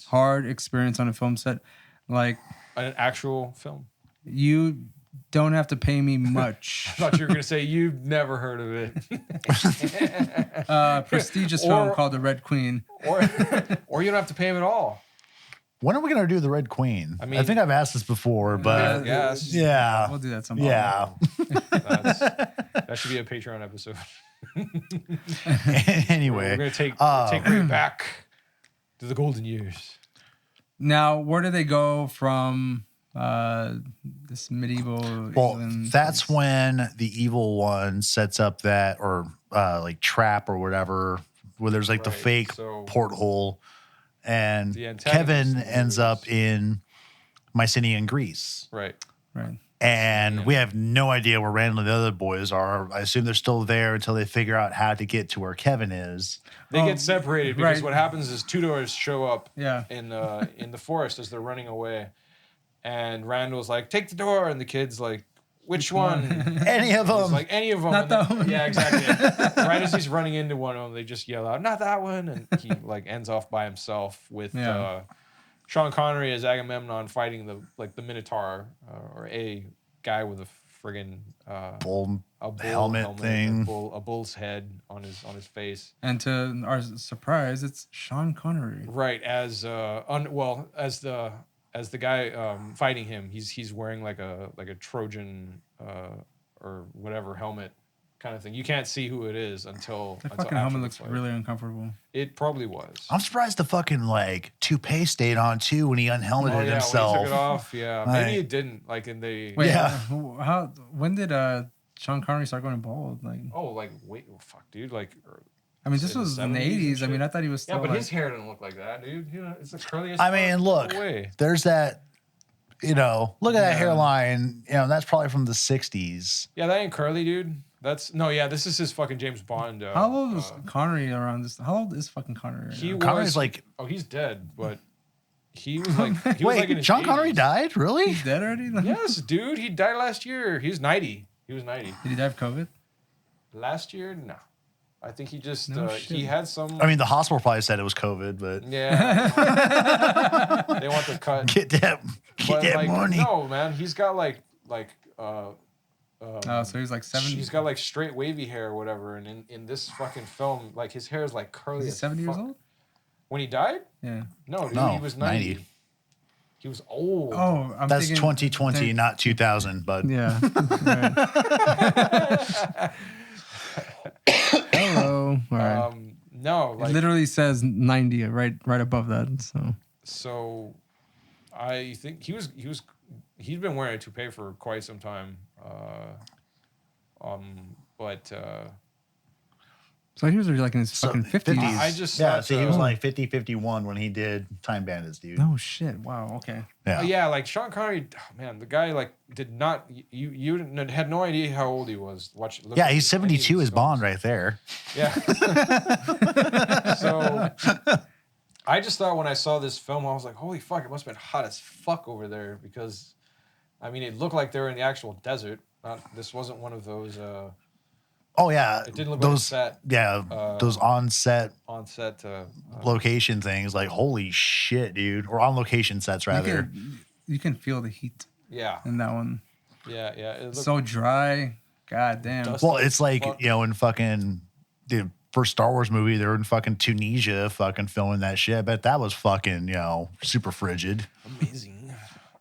Hard experience on a film set. Like an actual film. You don't have to pay me much. I thought you were going to say you've never heard of it. Prestigious film called The Red Queen. Or you don't have to pay him at all. When are we going to do The Red Queen? I mean, I think I've asked this before, but yes. Yeah. We'll do that sometime. Yeah. That should be a Patreon episode. Anyway, We're gonna take Ray back to the golden years. Now, where do they go from this medieval England that's place? when the evil one sets up that or like trap or whatever, where there's like the Right, fake so- porthole, and The antagonist Kevin of the ends movies. up in Mycenaean Greece. Right. Right. And we have no idea where Randall and the other boys are. I assume they're still there until they figure out how to get to where Kevin is. They get separated because right. what happens is two doors show up Yeah. in the forest as they're running away. And Randall's like, take the door. And the kid's like, which one? Any of He's them. like, any of them. Not And then- that one. Yeah, exactly. Right as he's running into one of them, they just yell out, not that one. And he like ends off by himself with Sean Connery as Agamemnon fighting the Minotaur or a guy with a friggin' Bull bull helmet thing. a bull's head on his face. And to our surprise, it's Sean Connery. Right, as as the guy fighting him, he's wearing like a Trojan or whatever helmet kind of thing. You can't see who it is until That until fucking after helmet the looks fight. really uncomfortable. It probably was. I'm surprised the fucking like toupee stayed on too when he unhelmeted When he himself. took it off, yeah. Right. Maybe it didn't. Like in the Wait, Yeah. when did Sean Connery start going bald? Like, wait, fuck, dude. Like, I mean, this in the was in the 70s and 80s. I shit? mean, I thought he was still yeah, but like, his hair didn't look like that, dude. You know, it's the curliest. I mean, look, No way. there's that, look at that hairline. That's probably from the 60s. Yeah, that ain't curly, dude. This is his fucking James Bond. how old was Connery around this? How old is fucking Connery? Right He now? Connery's was like, he's dead, but he was like, he was like in his Sean Connery 80s. died? Really? He's dead already? Yes, dude, he died last year. He was 90. He was 90 Did he die of COVID? last year. No, I think he just No he shit. had some. I mean, the hospital probably said it was COVID, but Yeah, they want the cut. get that But money. no, man, he's got Oh, so he was like 70. he's got like straight wavy hair or whatever, and in this fucking film, like his hair is like curly. Is he as 70 years fuck. old? When he died? Yeah. No, dude, No, he was 90. 90. He was old. Oh, I'm That's thinking, 2020, not 2000, bud. Yeah. Right. Hello. All right. No, It like literally says 90 right above that. so. I think he'd been wearing a toupee for quite some time. So he was like in his fucking 50s. I just Yeah, thought, see, he was like 50, 51 when he did Time Bandits, dude. Oh shit! Wow. Okay. Yeah. like Sean Connery, man, the guy like did not. You had no idea how old he was. Look Yeah, at he's any of 72 these as Bond films. right there. Yeah. So I just thought when I saw this film, I was like, holy fuck, it must have been hot as fuck over there because, I mean, it looked like they were in the actual desert. This wasn't one of those. Oh, yeah. It didn't look those, like a set. Yeah, those on-set On-set. location things. Like, holy shit, dude. Or on-location sets, rather. You can feel the heat Yeah. in that one. Yeah. It looked, So dry. God damn. Dusty. Well, it's like, Fuck. in fucking the first Star Wars movie, they were in fucking Tunisia fucking filming that shit. But that was fucking, super frigid. amazing.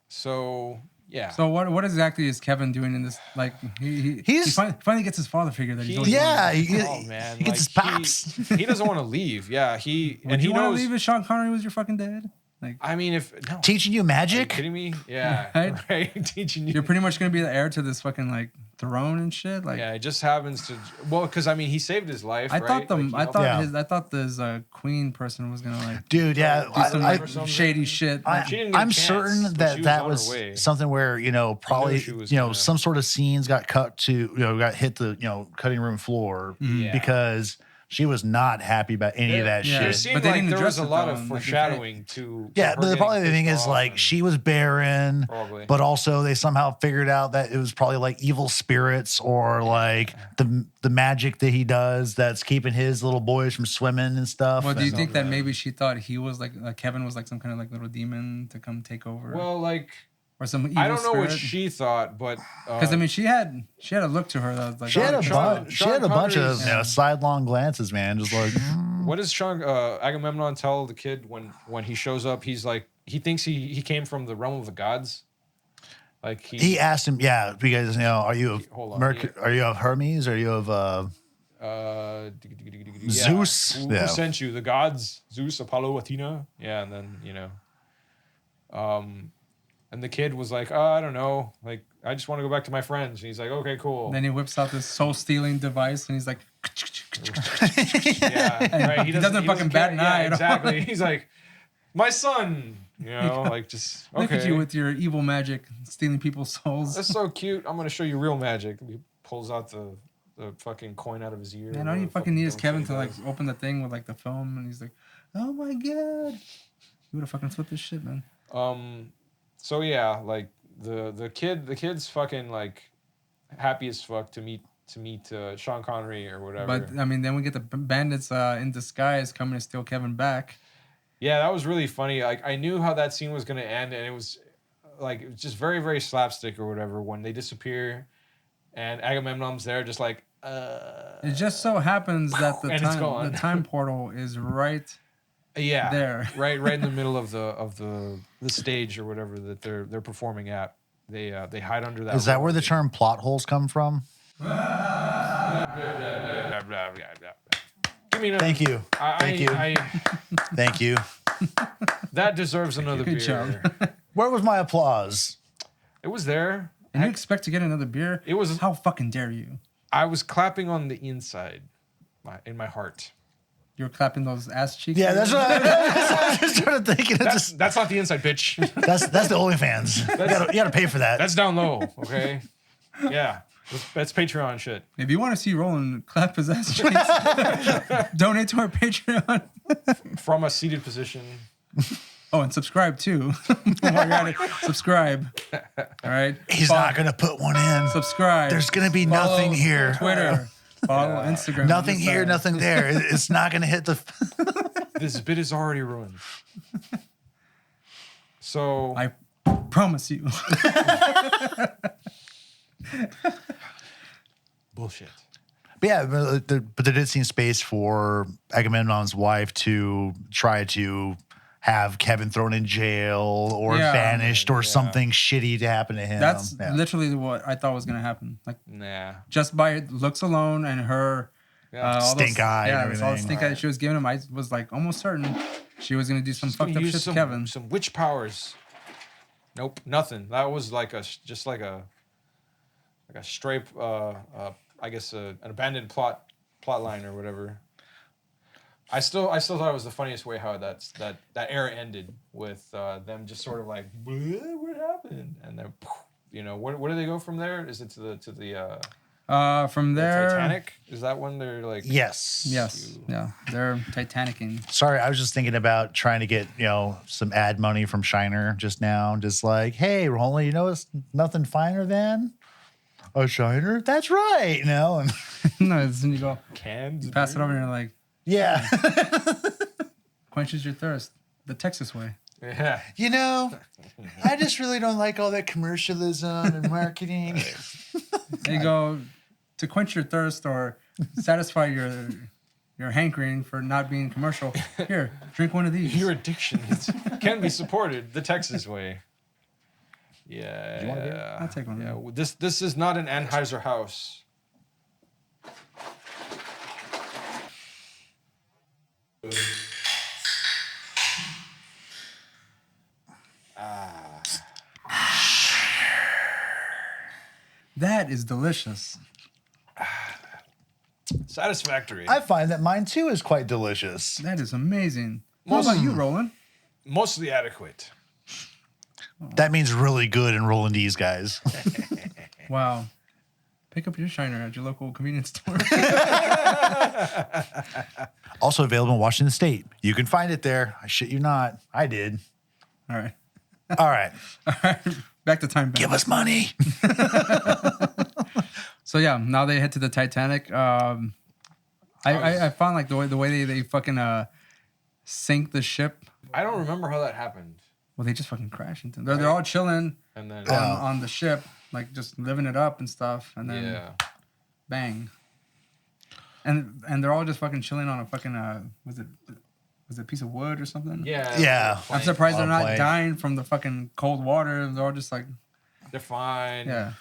So yeah. So what exactly is Kevin doing in this? Like he finally gets his father figure that he's always Yeah, wanted. Oh man, he gets his pops. He doesn't want to leave. Yeah, Would he you want to knows. leave if Sean Connery was your fucking dad? Like I mean, if no, Teaching you are you magic? kidding me? Yeah, Right? right. Teaching you. you're pretty much gonna be the heir to this fucking like throne and shit. Like Yeah, it just happens to. Well, because I mean, he saved his life. I right? thought Like, he helped- Yeah. I thought this queen person was gonna like Dude, yeah. Do some I, like something. shady shit. I, She didn't get a I'm chance, certain but that she was that on her was way. something where probably she was you know gonna- some sort of scenes got cut to got hit the cutting room floor Yeah. because she was not happy about any of that Yeah. There shit. seemed But they like didn't there was a address it, lot though, of in, like, foreshadowing to. Yeah, her but the getting probably the thing pissed is off like and- she was barren, Probably. but also they somehow figured out that it was probably like evil spirits or like the magic that he does that's keeping his little boys from swimming and stuff. Well, do you and- think that maybe she thought he was like Kevin was like some kind of like little demon to come take over, Well, like or some evil I don't know what spirit? she thought, but Because I mean, she had a look to her that was like She had a Sean- bunch. She Sean had a bunch of Connery's- sidelong glances, man. Just like what does Sean Agamemnon tell the kid when he shows up? He's like he thinks he came from the realm of the gods. Like he asked him, yeah, because are you of Hold on, Mercury? Are you of Hermes? Are you of Zeus. Who sent you? The gods, Zeus, Apollo, Athena. Yeah, and then and the kid was like, I don't know, like I just want to go back to my friends. And he's like, okay, cool. And then he whips out this soul stealing device, and he's like, yeah, right. He doesn't fucking bat an eye at all. Exactly. He's like, my son. Like just okay. Look at you with your evil magic, stealing people's souls. That's so cute. I'm gonna show you real magic. He pulls out the fucking coin out of his ear. Man, all you fucking need is Kevin to like open the thing with like the film, and he's like, "Oh my god," you would have fucking flipped this shit, man. So yeah, like the kid's fucking like happy as fuck to meet Sean Connery or whatever. But I mean, then we get the bandits in disguise coming to steal Kevin back. Yeah, that was really funny. Like I knew how that scene was gonna end, and it was just very, very slapstick or whatever when they disappear, and Agamemnon's there, just like. It just so happens that the time portal is right. Yeah, there, right in the middle of the stage or whatever that they're performing at. They hide under that. Is that where the term plot holes come from? Give me another. Thank you. Thank you. That deserves another Good beer. job. Where was my applause? It was there. And you expect to get another beer? It was. How fucking dare you? I was clapping on the inside, in my heart. You were clapping those ass cheeks. Yeah, that's what I just started thinking. That's not the inside, bitch. That's the OnlyFans. You gotta pay for that. That's down low. Okay. Yeah, that's Patreon shit. If you want to see Roland clap his ass cheeks, donate to our Patreon from a seated position. Oh, and subscribe too. While you're at it, subscribe. All right. He's not gonna put one in. Subscribe. There's gonna be nothing here. Twitter. Follow Instagram. Nothing here. Nothing there. It's not gonna hit the. This bit is already ruined. So I promise you. Bullshit. But yeah, but there did seem space for Agamemnon's wife to try to have Kevin thrown in jail or banished or something shitty to happen to him. That's literally what I thought was gonna happen. Like, just by looks alone and her stink eye. Yeah, and all the stink eye that she was giving him. I was like almost certain she was gonna do some fucked up shit to Kevin. Some witch powers. Nope, nothing. That was like a straight, I guess an abandoned plot line or whatever. I still thought it was the funniest way how that era ended with them just sort of like, what happened? And then, where do they go from there? Is it to the from there, Titanic? Is that when they're like? Yes. Yeah, they're Titanicing. Sorry, I was just thinking about trying to get some ad money from Shiner just now. Just like, hey, Roland, it's nothing finer than a Shiner. That's right. And no, then you go cans. You pass it over and you're like. Yeah. Quenches your thirst. The Texas way. Yeah. I just really don't like all that commercialism and marketing. There you go. To quench your thirst or satisfy your hankering for not being commercial, here, drink one of these. Your addiction can be supported the Texas way. Yeah. Do you want a beer? I'll take one. Yeah. This is not an Anheuser House. That is delicious. Satisfactory. I find that mine too is quite delicious. That is amazing. What about you, Roland? Mostly adequate. That means really good in Rolandese, guys. Wow. Pick up your Shiner at your local convenience store. Also available in Washington State. You can find it there. I shit you not. I did. All right. All right. Back to Time Bandits. Give us money. So yeah, now they head to the Titanic. I found like the way they fucking sink the ship. I don't remember how that happened. Well, they just fucking crash into. They're all chilling and then on the ship, like just living it up and stuff, and then bang. And they're all just fucking chilling on a fucking was it a piece of wood or something? Yeah. I'm surprised they're not dying from the fucking cold water. They're all just like they're fine. Yeah.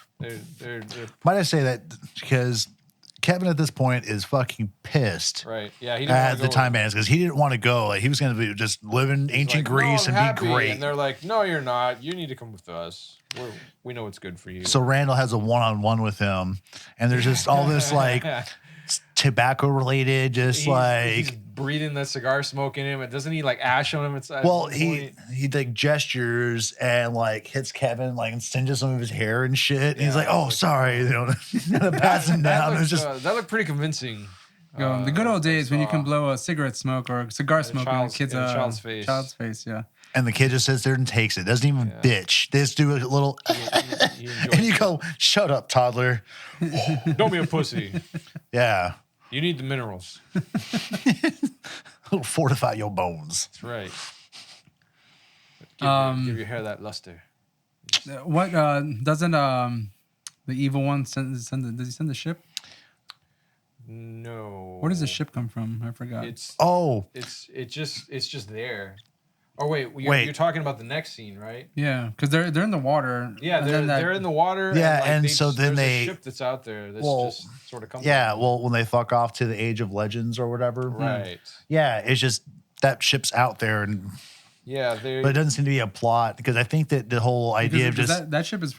They're Might I say that because Kevin at this point is fucking pissed Right. Yeah. He didn't at want to the go. Time Bandits because he didn't want to go. Like he was going to be just live in ancient like, Greece no, I'm and happy. be great. And they're like, no, you're not. You need to come with us. We know what's good for you. So Randall has a one-on-one with him, and there's just all this like tobacco related, just he's breathing the cigar smoke in him. And doesn't he like ash on him? It's well, he like gestures and like hits Kevin like and singes some of his hair and shit. And he's like, "Oh, sorry," you know, pass him down. It's just that looked pretty convincing. The good old days when you can blow a cigarette smoke or a cigar smoke in a kid's child's face. Child's face, yeah. and the kid just sits there and takes it. Doesn't even bitch. They just do a little, and you go, "Shut up, toddler." Don't be a pussy. Yeah, you need the minerals. it'll fortify your bones. That's right. Give your hair that luster. What doesn't the evil one does he send the ship? No. Where does the ship come from? I forgot. It's just there. Oh wait, you're talking about the next scene, right? Yeah, because they're in the water. Yeah, they're in the water. Yeah, and so then there's a ship that's out there that's just sort of coming. Yeah, well, when they fuck off to the Age of Legends or whatever, right? Yeah, it's just that ship's out there, and yeah, but it doesn't seem to be a plot because I think that the whole idea of just that ship is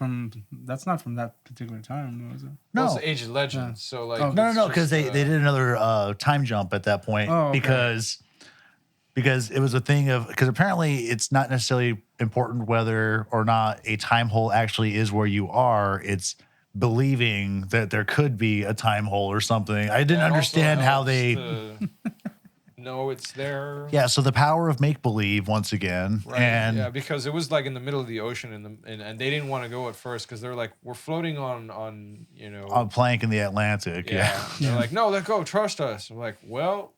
that's not from that particular time, was it? No, it's the Age of Legends. So like, no, because they did another time jump at that point because it was a thing of because apparently it's not necessarily important whether or not a time hole actually is where you are. It's believing that there could be a time hole or something. I didn't understand how they. No, it's there. Yeah, so the power of make believe once again, right? And yeah, because it was like in the middle of the ocean, and they didn't want to go at first because they're like, we're floating on on a plank in the Atlantic. Yeah. They're like, no, let go, trust us. I'm like, well,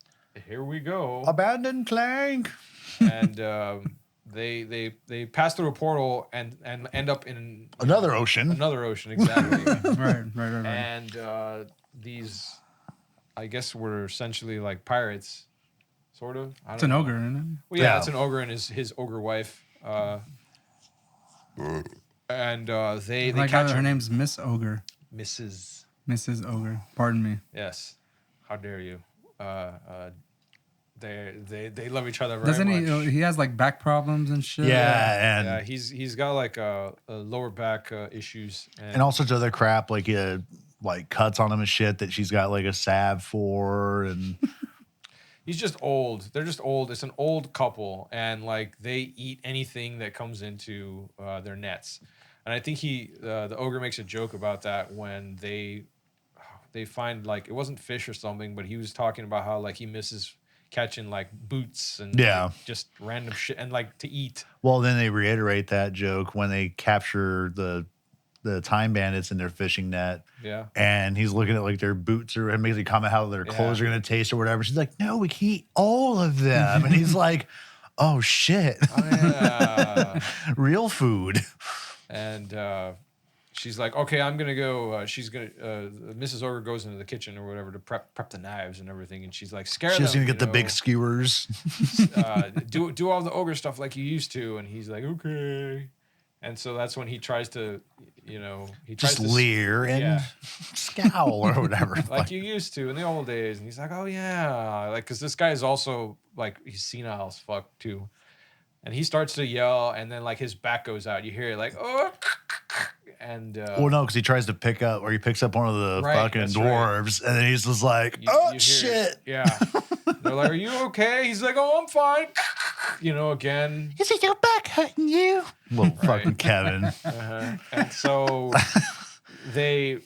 here we go, abandoned plank, and they pass through a portal and end up in another ocean. Exactly. right. And these, I guess, were essentially like pirates. Sort of. It's an ogre, isn't it? Well, yeah, it's an ogre and his ogre wife. And they catch her name's Miss Ogre. Mrs. Ogre. Pardon me. Yes. How dare you? They love each other very Doesn't much. He has like back problems and shit. Yeah, and he's got like lower back issues and all sorts of other crap like cuts on him and shit that she's got like a salve for and. He's just old. They're just old. It's an old couple, and like they eat anything that comes into their nets. And I think the ogre makes a joke about that when they find like it wasn't fish or something, but he was talking about how like he misses catching like boots and just random shit and like to eat. Well, then they reiterate that joke when they capture the Time Bandits in their fishing net. Yeah. And he's looking at like their boots and makes a comment how their clothes are going to taste or whatever. She's like, no, we can eat all of them. And he's like, oh, shit. Oh, yeah. Real food. And she's like, okay, I'm going to go. She's going to, Mrs. Ogre goes into the kitchen or whatever to prep the knives and everything. And she's like, scare them. She's going to get the big skewers. Do all the ogre stuff like you used to. And he's like, okay. And so that's when he tries to, he tries just to leer and scowl or whatever. Like you used to in the old days. And he's like, oh, yeah. Like, because this guy is also, like, he's senile as fuck, too. And he starts to yell, and then, like, his back goes out. You hear it, like, oh. And, well, no, because he tries to pick up, or he picks up one of the fucking dwarves, and then he's just like, you shit. Yeah. They're like, are you okay? He's like, oh, I'm fine. Again. Is it your back hurting you? Little fucking Kevin. And so they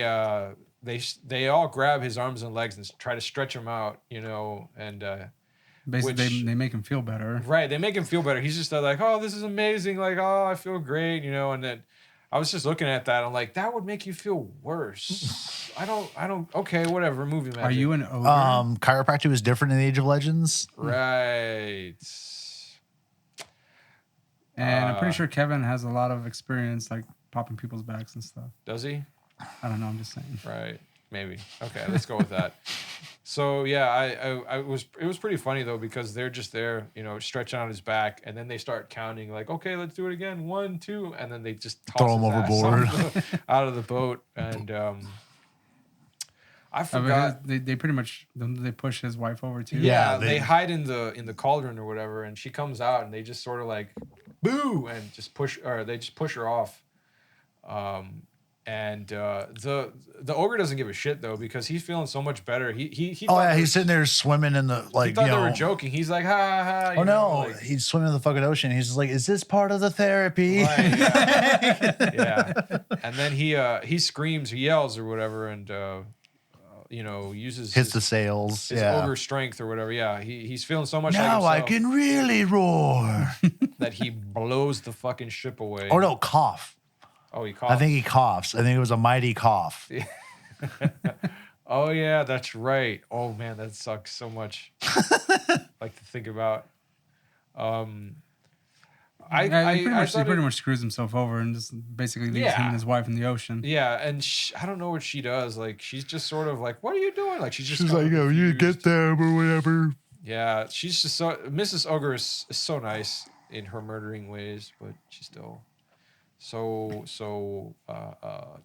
all grab his arms and legs and try to stretch him out, and basically they make him feel better. Right, they make him feel better. He's just like, oh, this is amazing. Like, oh, I feel great, and then I was just looking at that. I'm like, that would make you feel worse. I don't. Okay, whatever. Movie magic. Are you an ogre? Chiropractic was different in the Age of Legends. Right. And I'm pretty sure Kevin has a lot of experience, like popping people's backs and stuff. Does he? I don't know. I'm just saying. Right. Maybe. Okay. Let's go with that. So yeah, it was pretty funny though because they're just there, stretching out his back, and then they start counting like, okay, let's do it again, 1, 2, and then they just toss throw him overboard out of the boat, and I I forgot. mean, they pretty much they push his wife over too. Yeah, they- they hide in the cauldron or whatever, and she comes out, and they just sort of like, boo, and just push, or they just push her off. And the ogre doesn't give a shit though, because he's feeling so much better. He Oh thought yeah, they he's sitting there swimming in the were- like he thought you they know. were joking. He's like, ha ha ha. Oh you know, no, like- he's swimming in the fucking ocean. He's just like, is this part of the therapy? Right, yeah. Yeah. And then he screams, he yells or whatever, and uses Hits the sails. his Yeah. ogre strength or whatever. Yeah, he's feeling so much Now like I himself can really roar. that he blows the fucking ship away. Oh no, cough. Oh, he coughs. I think he coughs. I think it was a mighty cough. Oh yeah, that's right. Oh man, that sucks so much. Like to think about. He thought pretty it- much screws himself over and just basically leaves him Yeah. and his wife in the ocean. Yeah, and I don't know what she does. Like she's just sort of like, "What are you doing?" Like she's just. She's kind like, of yo, you confused. get them or whatever. Yeah, she's just so Mrs. Ogre is so nice in her murdering ways, but she's still so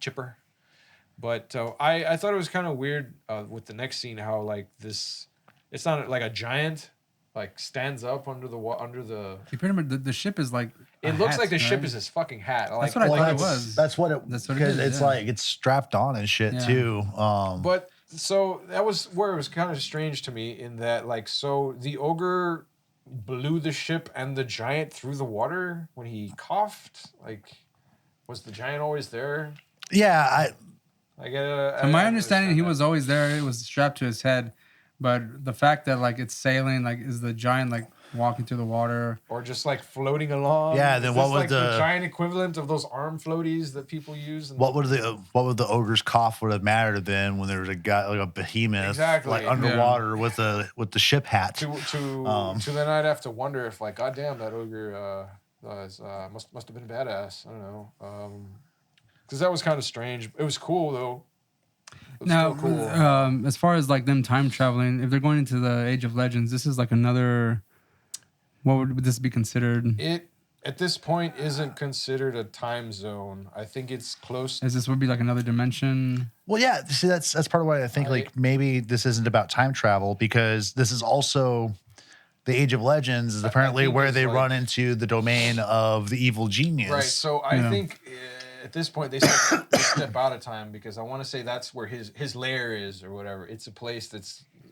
chipper. But I thought it was kind of weird with the next scene how like this, it's not like a giant like stands up under the. He pretty much the ship is like. a It looks hat, like the ship right? is his fucking hat. Like, what I Well, thought it that's, was. That's what it. That's what it because is, it's yeah. like it's strapped on and shit Yeah. too. But so that was where it was kind of strange to me in that like so the ogre blew the ship and the giant through the water when he coughed. Like, was the giant always there? yeah, From my understanding, he was always there. It was strapped to his head, but the fact that like it's sailing, like is the giant like walking through the water? or just like floating along. Yeah, then Is what this, was like the the- giant equivalent of those arm floaties that people use? In what would the ogre's cough would have mattered then when there was a guy like a behemoth Exactly. like Yeah. underwater with the ship hat. to then I'd have to wonder if like, goddamn, that ogre must have been badass. I don't know. Because that was kind of strange. It was cool though. It was Now, still cool. as far as like them time traveling, if they're going into the Age of Legends, this is like another. What would this be considered? It at this point isn't considered a time zone. I think it's close. Is this would be like another dimension? Well, yeah. See, that's part of why I think like maybe this isn't about time travel because this is also the Age of Legends is apparently think where it's they like- run into the domain of the evil genius. Right. So I Yeah. think at this point they step out of time because I want to say that's where his lair is or whatever. It's a place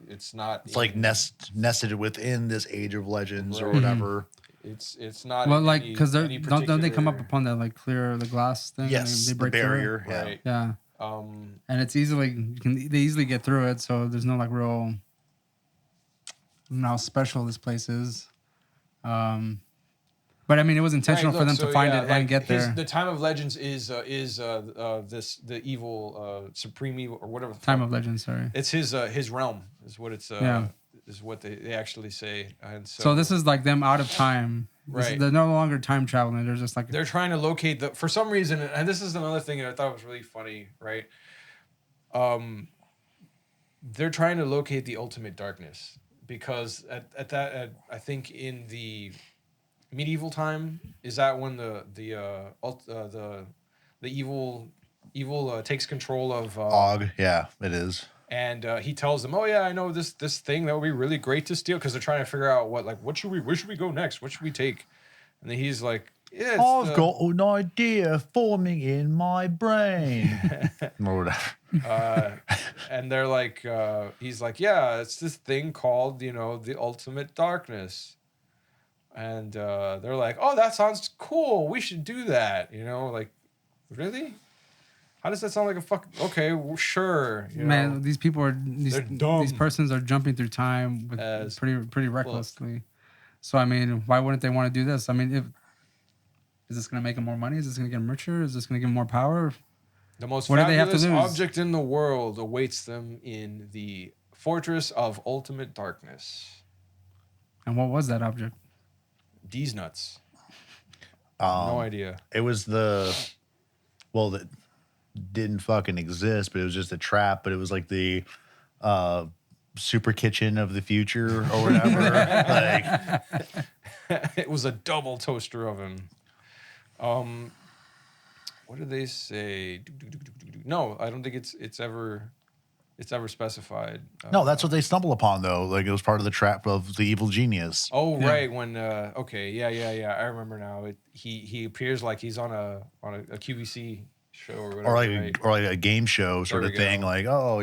it's not. It's like nested within this Age of Legends or Right. whatever. It's not. Well, in like any- because they're any don't they come up particular- upon that like clear the glass thing? Yes, they the break through it? barrier. Yeah. Right. Yeah, Um. and it's they easily get through it, so there's no like real. I don't know how special this place is. But I mean, it was intentional Right, for them look, to so, find yeah, it like, and get there. The Time of Legends is the evil supreme evil or whatever. the Time fuck. of Legends, sorry. It's his realm is what it's Yeah. is what they actually say. And So this is like them out of time. Right. They're no longer time traveling. They're just like they're trying to locate for some reason, and this is another thing that I thought was really funny, right? They're trying to locate the ultimate darkness because I think in the medieval time is that when the evil takes control of Og. Yeah, it is. and he tells them, "Oh yeah, I know this thing that would be really great to steal," because they're trying to figure out where should we go next? What should we take? And then he's like, "Yeah, I've got an idea forming in my brain. Or whatever. and they're like, he's like, yeah, it's this thing called the ultimate darkness." And they're like, "Oh, that sounds cool. We should do that." Like, really? How does that sound like a fuck? Okay, well, sure. man, these people are They're dumb. these persons are jumping through time with As pretty recklessly. So I mean, why wouldn't they want to do this? I mean, is this going to make them more money? Is this going to get them richer? Is this going to give them more power? The most What do they have to fabulous lose? object in the world awaits them in the fortress of ultimate darkness. And what was that object? D's nuts. No idea. It was that didn't fucking exist, but it was just a trap. But it was like the super kitchen of the future or whatever. Like, It was a double toaster oven. What did they say? No, I don't think it's ever. it's ever specified. No, that's what they stumble upon, though. Like, it was part of the trap of the evil genius. Oh, right. When okay, yeah. I remember now. He appears like he's on a QVC show or whatever. Or like a game show sort There of we thing. go. Like, oh,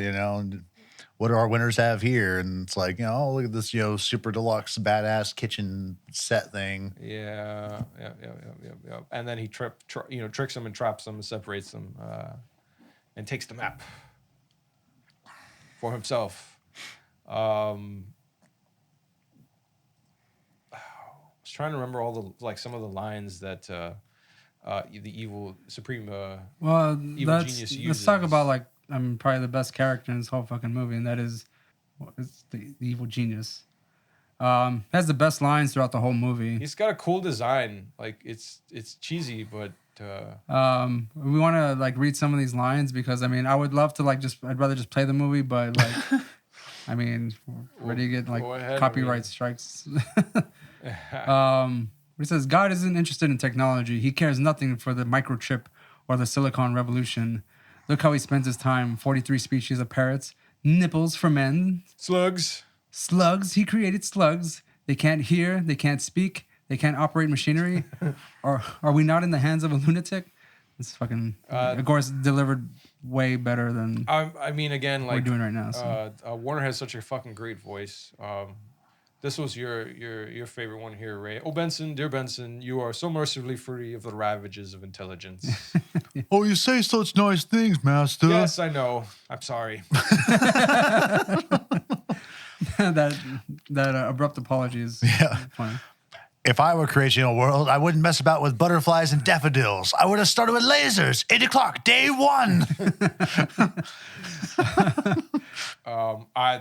what do our winners have here? And it's like, oh, look at this, super deluxe, badass kitchen set thing. Yeah. And then he tricks him and traps him and separates them, and takes the map for himself. I was trying to remember all the some of the lines that the evil supreme evil genius uses. Let's talk about probably the best character in this whole fucking movie, and that is the evil genius. Has the best lines throughout the whole movie. He's got a cool design. Like it's cheesy, but we want to read some of these lines because I would love to I'd rather just play the movie, but where do you get copyright strikes? He says God isn't interested in technology. He cares nothing for the microchip or the silicon revolution. Look how he spends his time. 43 species of parrots, nipples for men, slugs. He created slugs. They can't hear. They can't speak. They can't operate machinery. Or are we not in the hands of a lunatic? It's fucking, of course, delivered way better than again, we're doing right now. So. Warner has such a fucking great voice. This was your favorite one here, Ray. Oh, Benson, dear Benson, you are so mercifully free of the ravages of intelligence. Oh, you say such nice things, master. Yes, I know. I'm sorry. that abrupt apology is funny. If I were creating a world, I wouldn't mess about with butterflies and daffodils. I would have started with lasers. 8 o'clock, day one.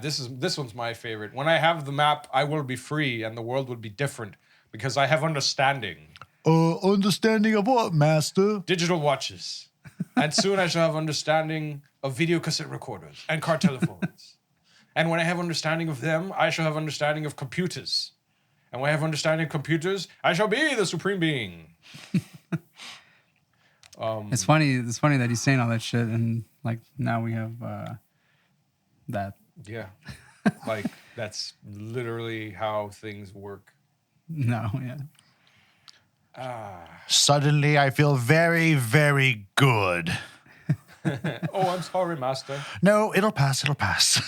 This one's my favorite. When I have the map, I will be free, and the world will be different because I have understanding. Understanding of what, master? Digital watches, and soon I shall have understanding of video cassette recorders and car telephones. And when I have understanding of them, I shall have understanding of computers. And when I have understanding of computers, I shall be the supreme being. It's funny that he's saying all that shit, and now we have that. Yeah, that's literally how things work. No, yeah. Suddenly, I feel very, very good. Oh, I'm sorry, master. No, it'll pass. It'll pass.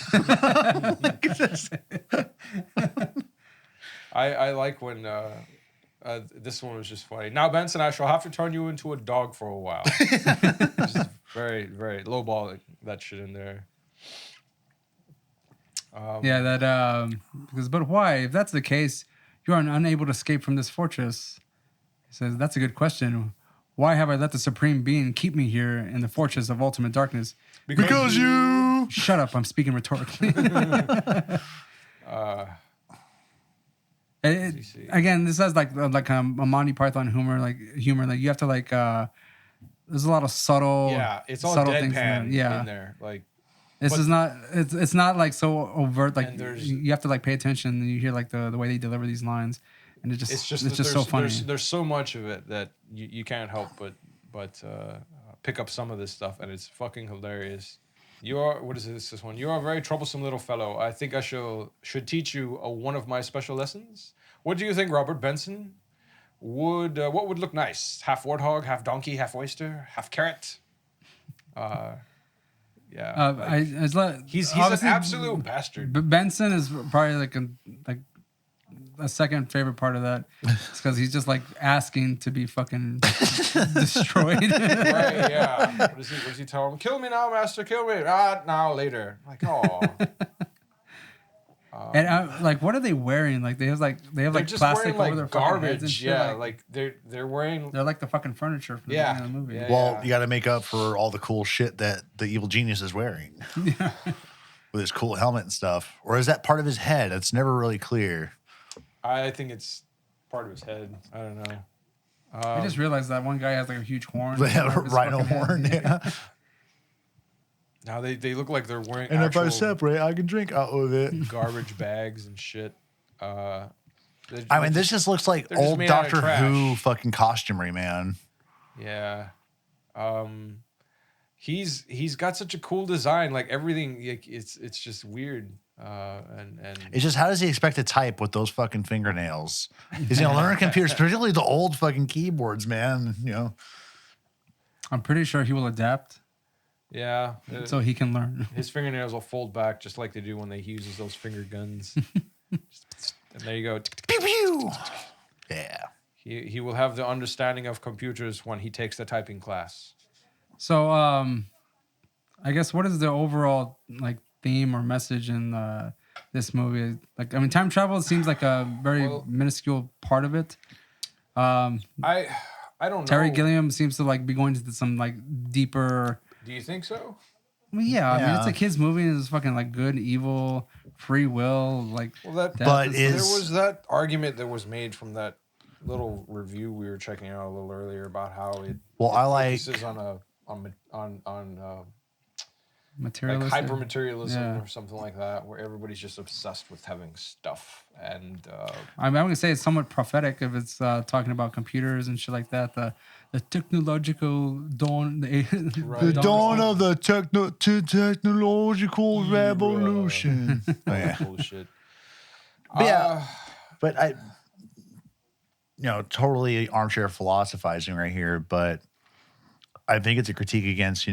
I like when this one was just funny. Now, Benson, I shall have to turn you into a dog for a while. Just very, very lowballing that shit in there. But why? If that's the case, you are unable to escape from this fortress. He says, that's a good question. Why have I let the Supreme Being keep me here in the fortress of ultimate darkness? Because you... Shut up, I'm speaking rhetorically. Again, this has a Monty Python humor. You have to there's a lot of subtle. Yeah, it's all subtle things deadpan in there. It's not so overt. You have to pay attention. And you hear the way they deliver these lines, and it's just so funny. There's so much of it that you can't help but pick up some of this stuff, and it's fucking hilarious. What is this one? You are a very troublesome little fellow. I think I should teach you one of my special lessons. What do you think, Robert Benson? What would look nice? Half warthog, half donkey, half oyster, half carrot. He's an absolute bastard. Benson is probably a second favorite part of that. It's because he's just asking to be fucking destroyed. Right, yeah. What does he tell him? Kill me now, master, kill me. Now, later. Oh. And what are they wearing? They have plastic over their garbage. Heads and shit. They're wearing. They're like the fucking furniture from the beginning of the movie. Yeah, you got to make up for all the cool shit that the evil genius is wearing. Yeah. With his cool helmet and stuff. Or is that part of his head? It's never really clear. I think it's part of his head. I don't know. I just realized that one guy has a huge horn. They have a rhino horn. Yeah. Now they look like they're wearing. And if I separate, I can drink out of it. Garbage bags and shit. This just looks like old Doctor Who fucking costumery, man. Yeah. he's got such a cool design. Like everything, like, it's just weird. And It's just, how does he expect to type with those fucking fingernails? He's gonna learn computers, particularly the old fucking keyboards, man. You know. I'm pretty sure he will adapt yeah, so he can learn. his fingernails will fold back just like they do when he uses those finger guns. And there you go. Pew pew. Yeah. He will have the understanding of computers when he takes the typing class. So, I guess what is the overall like theme or message in this movie? Like, I mean, time travel seems like a very minuscule part of it. I don't know. Terry Gilliam seems to like be going into some like deeper. Do you think so? I mean, yeah. I mean, it's Yeah. a kids' movie, and it's fucking like good, evil, free will, like. Well, that death but and there stuff. was that argument that was made from that little review we were checking out a little earlier about how it focuses on like materialistic. hyper materialism Yeah. or something like that, where everybody's just obsessed with having stuff. And I mean, I'm gonna say it's somewhat prophetic if it's talking about computers and shit like that. The technological dawn, The dawn of the technological revolution. Oh, yeah. bullshit. But yeah, but I, totally armchair philosophizing right here, but I think it's a critique against,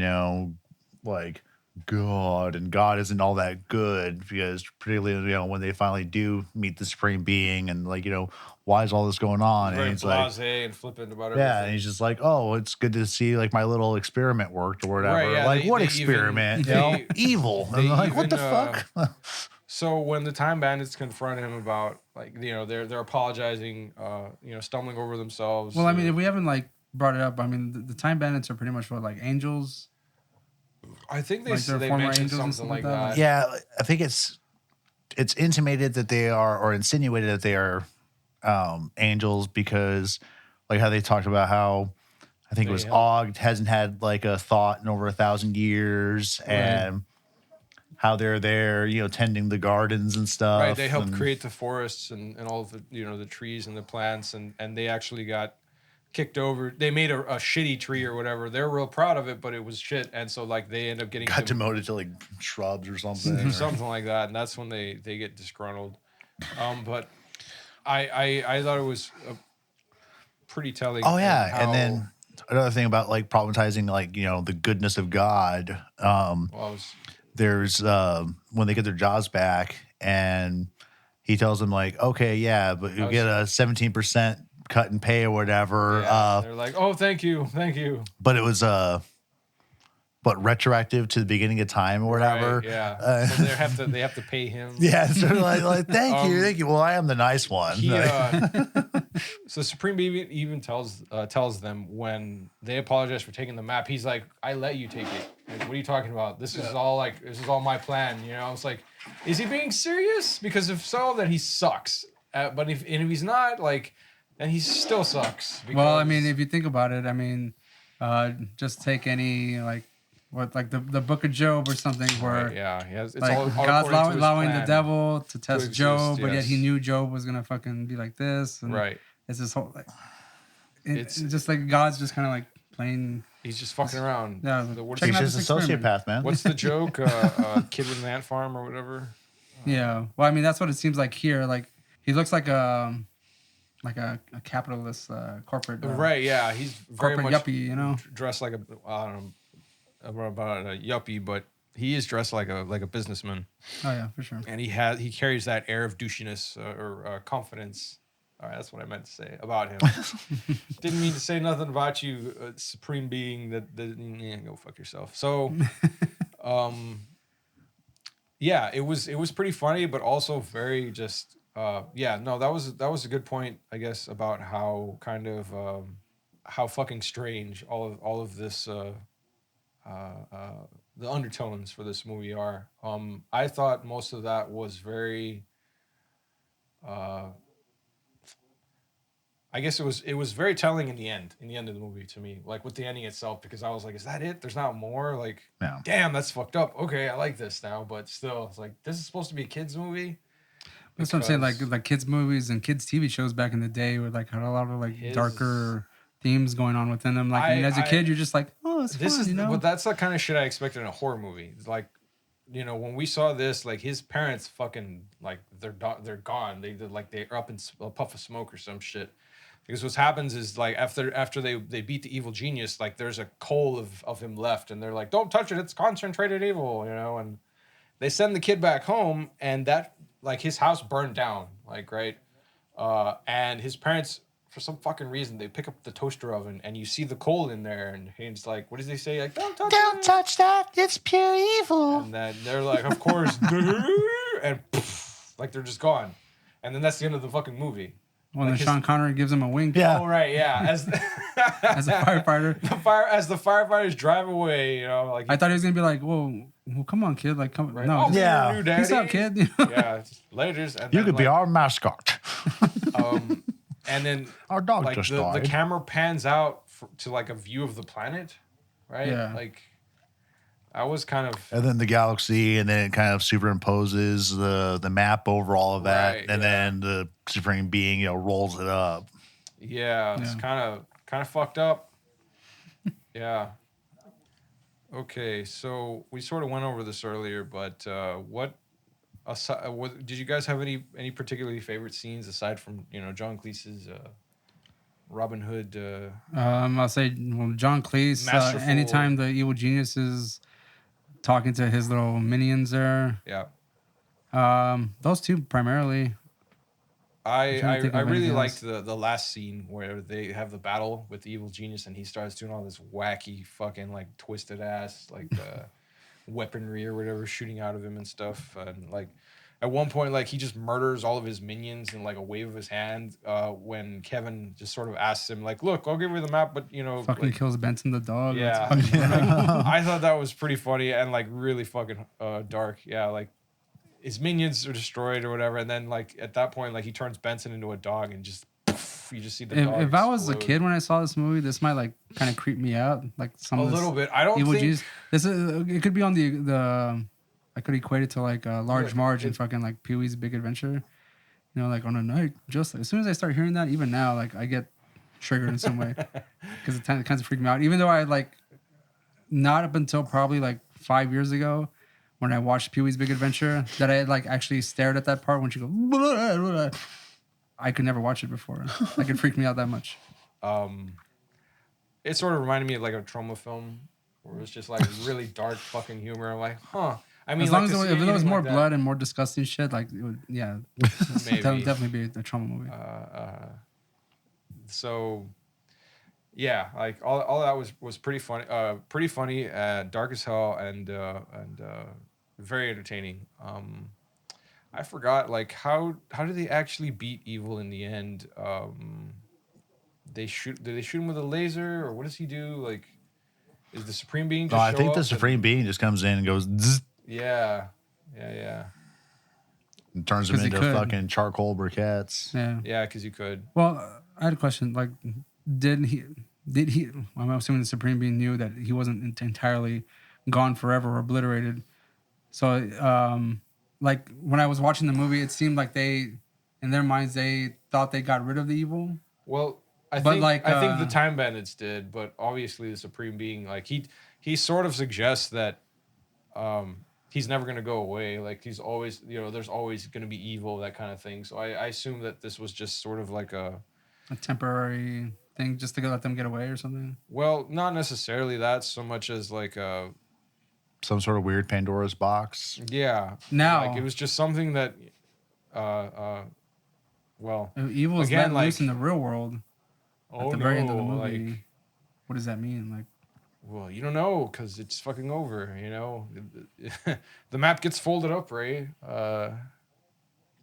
like God, and God isn't all that good, because particularly, when they finally do meet the Supreme Being, and like, why is all this going on? Very And he's like, blasé and flippant about everything. yeah, and he's just like, oh, it's good to see like my little experiment worked or whatever. Right, yeah, like, they- what they experiment? even- Evil. they And I'm like, what the even, fuck? So when the Time Bandits confront him about, like, they're apologizing, stumbling over themselves. Well, I mean, if we haven't like brought it up, I mean, the Time Bandits are pretty much what, like angels. I think they like they're they former mentioned angels and something stuff like like that. Yeah, I think it's intimated that they are, or insinuated that they are angels, because like how they talked about how I think it They was help. Og hasn't had like a thought in over 1,000 years, and how they're there, tending the gardens and stuff. Right, they helped and- create the forests and all of the the trees and the plants, and they actually got kicked over. They made a shitty tree or whatever. They're real proud of it, but it was shit, and so like they end up getting got demoted to like shrubs or something. or- something like that, and that's when they get disgruntled. But I thought it was pretty telling. Oh yeah, in and how- then another thing about like problematizing like the goodness of God. well, I was, There's when they get their jobs back, and he tells them like, okay, yeah, but you get a 17% cut in pay or whatever. yeah, they're like, oh, thank you. But it was but retroactive to the beginning of time or whatever. Right, yeah, so they have to pay him. Yeah, so like thank you. Well, I am the nice one. He, so Supreme Being even tells them when they apologize for taking the map. He's like, "I let you take it. Like, what are you talking about? This is all my plan." I was like, "Is he being serious? Because if so, then he sucks. But if he's not, like, then he still sucks." Well, I mean, because- if you think about it, I mean, just take any like the Book of Job or something where. right, yeah, it's Like all God's according to his allowing the plan. devil to test exist, Job, but yet yes. he knew Job was gonna fucking be like this. And Right. It's this whole like. It's- It's just like God's just kind of like playing. He's just fucking around. Yeah, What check is He's it out just a this experiment. sociopath, man. What's the joke? Kid with an ant farm or whatever. Yeah. Well, I mean, that's what it seems like here. Like he looks like a capitalist corporate. Right, yeah, he's very Corporate much yuppie, dressed like I don't know about a yuppie, but he is dressed like a businessman, Oh yeah, for sure. and he carries that air of douchiness or confidence. All right, that's what I meant to say about him. Didn't mean to say nothing about you, Supreme Being. That go fuck yourself. So, yeah, it was pretty funny, but also very just that was a good point, I guess, about how kind of how fucking strange all of this the undertones for this movie are. I thought most of that was very I guess it was very telling in the end of the movie to me, like with the ending itself, because I was like, is that it? There's not more? Like, Yeah. damn, that's fucked up. Okay, I like this now, but still, it's like, this is supposed to be a kid's movie. That's what I'm saying. Because Like kids movies and kids TV shows back in the day were like had a lot of like His- darker themes going on within them. Like I mean, as a I- kid, you're just like, oh, oh, it's fun, you know. But that's the kind of shit I expected in a horror movie. It's like, you know, when we saw this, like his parents fucking like they're gone. They're up in a puff of smoke or some shit. Because what happens is like after they beat the evil genius, like there's a coal of him left, and they're like, don't touch it, it's concentrated evil, you know. And they send the kid back home, and that like his house burned down, like right, and his parents, for some fucking reason, they pick up the toaster oven and you see the coal in there, and he's like, what does he say? Like, don't touch that, it's pure evil. And then they're like, of course, and poof, like they're just gone. And then that's the end of the fucking movie. Well, then Sean Connery gives him a wink. Yeah. Oh, right, yeah. As a firefighter. As the firefighters drive away, you know, like I thought he was gonna be like, "Whoa, well, come on, kid! Like, come, right? no, Oh, yeah, new daddy. peace out, kid." Yeah, laters. And You then, could be like, our mascot. And then Our dog like just the died. camera pans out to like a view of the planet, right? Yeah. Like I was kind of And then the galaxy, and then it kind of superimposes the map over all of that, Right, and yeah. then the Supreme Being, rolls it up. yeah, it's kind of fucked up. Yeah. Okay, so we sort of went over this earlier, but what did you guys have any particularly favorite scenes aside from John Cleese's Robin Hood? I'll say, well, John Cleese. Masterful. Anytime the evil genius is talking to his little minions there, Yeah. those two primarily. I trying to think of really anything liked the last scene where they have the battle with the evil genius, and he starts doing all this wacky fucking like twisted ass like weaponry or whatever shooting out of him and stuff, and like at one point like he just murders all of his minions in like a wave of his hand when Kevin just sort of asks him like, look, I'll give you the map, but Fucking like, kills Benson the dog. yeah. That's fucking- I thought that was pretty funny and like really fucking dark. Yeah, like his minions are destroyed or whatever, and then like at that point like he turns Benson into a dog and just poof, you just see the dog if I was a explode. kid when I saw this movie, this might like kind of creep me out. Like some A of this little bit. I don't evil think genius. This is it could be on the I could equate it to like Large Right, Marge and fucking like Pee-wee's Big Adventure. Like on a night, just as soon as I start hearing that, even now, like I get triggered in some way because it kind of freaked me out. Even though I like not up until probably like 5 years ago when I watched Pee-wee's Big Adventure that I had like actually stared at that part when she goes. Blah, blah, blah. I could never watch it before. Like it freaked me out that much. it sort of reminded me of like a trauma film where it was just like really dark fucking humor. I'm like, huh. I mean, As long like, as to see if there was anything more like blood and more disgusting shit, like it would, yeah, Maybe. that would definitely be a trauma movie. So yeah, like all that was pretty funny, dark as hell, and very entertaining. I forgot like how do they actually beat evil in the end? Do they shoot him with a laser, or what does he do? Like, is the Supreme Being just I show think up the and- Supreme Being just comes in and goes zzz, Yeah. and turns them 'Cause he into could. fucking charcoal briquettes. Yeah. Yeah, because you could. Well, I had a question. Like, did he? I'm assuming the Supreme Being knew that he wasn't entirely gone forever or obliterated. So, like when I was watching the movie, it seemed like they, in their minds, they thought they got rid of the evil. Well, I But, think like, I think the Time Bandits did, but obviously the Supreme Being, like he sort of suggests that he's never gonna go away. Like he's always, there's always gonna be evil, that kind of thing. So I assume that this was just sort of like a temporary thing just to let them get away or something. well, not necessarily that so much as like Some sort of weird Pandora's box. yeah. Now, Like it was just something that well, evil is again, let loose like- in the real world oh at the no, very end of the movie. like, What does that mean? Like, well, you don't know because it's fucking over. The map gets folded up, Ray.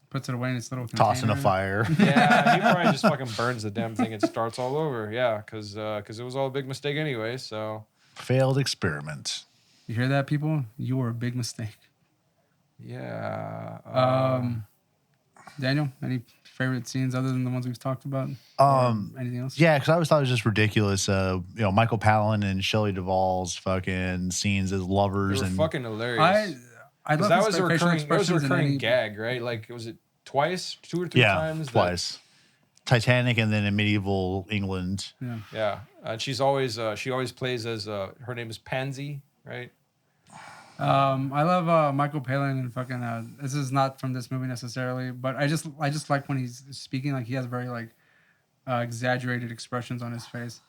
puts it away in its little Toss in a container. fire. Yeah, he probably just fucking burns the damn thing and starts all over. Yeah, because it was all a big mistake anyway. So Failed experiment. You hear that, people? You were a big mistake. yeah. Daniel, any favorite scenes other than the ones we've talked about? Anything else? Yeah, because I always thought it was just ridiculous. Michael Palin and Shelley Duvall's fucking scenes as they lovers were and fucking hilarious. I 'Cause love that his was a facial recurring expressions in any- gag, right? Like was it twice, 2 or 3 times? twice. Titanic, and then in medieval England. Yeah. Yeah, and she's always she always plays as her name is Pansy, right? I love Michael Palin and fucking. This is not from this movie necessarily, but I just like when he's speaking, like he has very like exaggerated expressions on his face.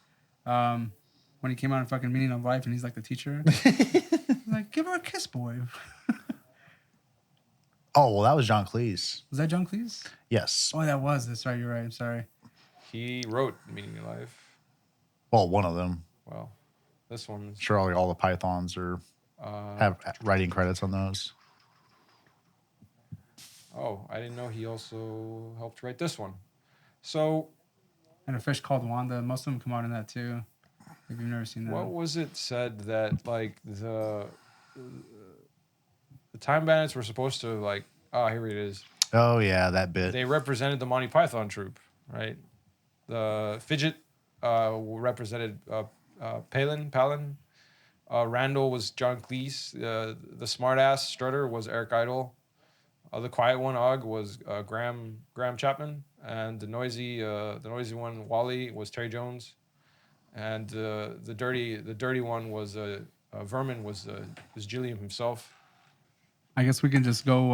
When he came out in fucking Meaning of Life and he's like the teacher, like give her a kiss, boy. Oh, well, that was John Cleese. Was that John Cleese? Yes. Oh, that was. That's right. You're right. I'm sorry. He wrote Meaning of Life. Well, one of them. Well, this one's Sure, all the Pythons have writing credits on those. Oh, I didn't know he also helped write this one. So, And A Fish Called Wanda. Most of them come out in that too. If you've never seen that. what was it said that like the Time Bandits were supposed to like? Oh, here it is. Oh yeah, that bit. They represented the Monty Python troupe, right? The Fidget represented Palin. Randall was John Cleese. The smartass Strutter was Eric Idle. The quiet one, Og, was Graham Chapman, and the noisy one, Wally, was Terry Jones, and the dirty one was Vermin was Gilliam himself. I guess we can just go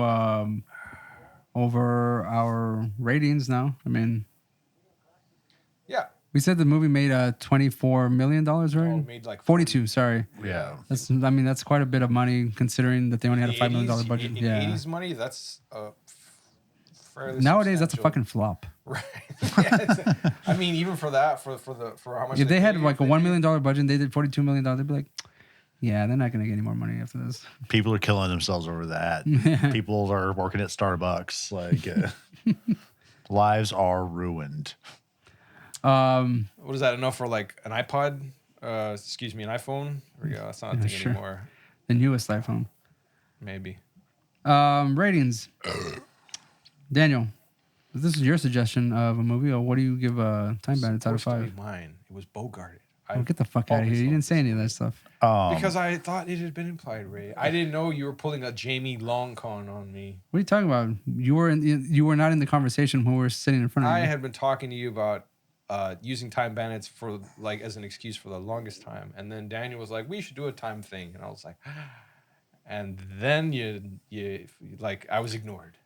over our ratings now. I mean, Yeah, we said the movie made $24 million, right? oh, it made like 42. Sorry. Yeah. That's quite a bit of money considering that they only had a $5 million budget. In Yeah. 80s money, that's fairly Nowadays, that's a substantial. fucking flop. Right. Yeah, I mean, even for that, for how much If they had paid, like a they $1 paid- million budget and they did $42 million, they'd be like, yeah, they're not going to get any more money after this. People are killing themselves over that. People are working at Starbucks. Like, lives are ruined. What is that enough for like an iPod? Excuse me, an iPhone? Or, yeah, that's not a thing sure. anymore. The newest iPhone. Maybe. Ratings. Daniel, this is your suggestion of a movie, or what do you give Time Bandits out of Supposed to 5? be mine. It was Bogarted. Oh, get the fuck out of here. You didn't say any of that stuff. Because I thought it had been implied, Ray. I didn't know you were pulling a Jamie Long con on me. What are you talking about? You were not in the conversation when we were sitting in front of I you. had been talking to you about using Time Bandits for like as an excuse for the longest time, and then Daniel was like, "We should do a time thing," and I was like, and then you like I was ignored.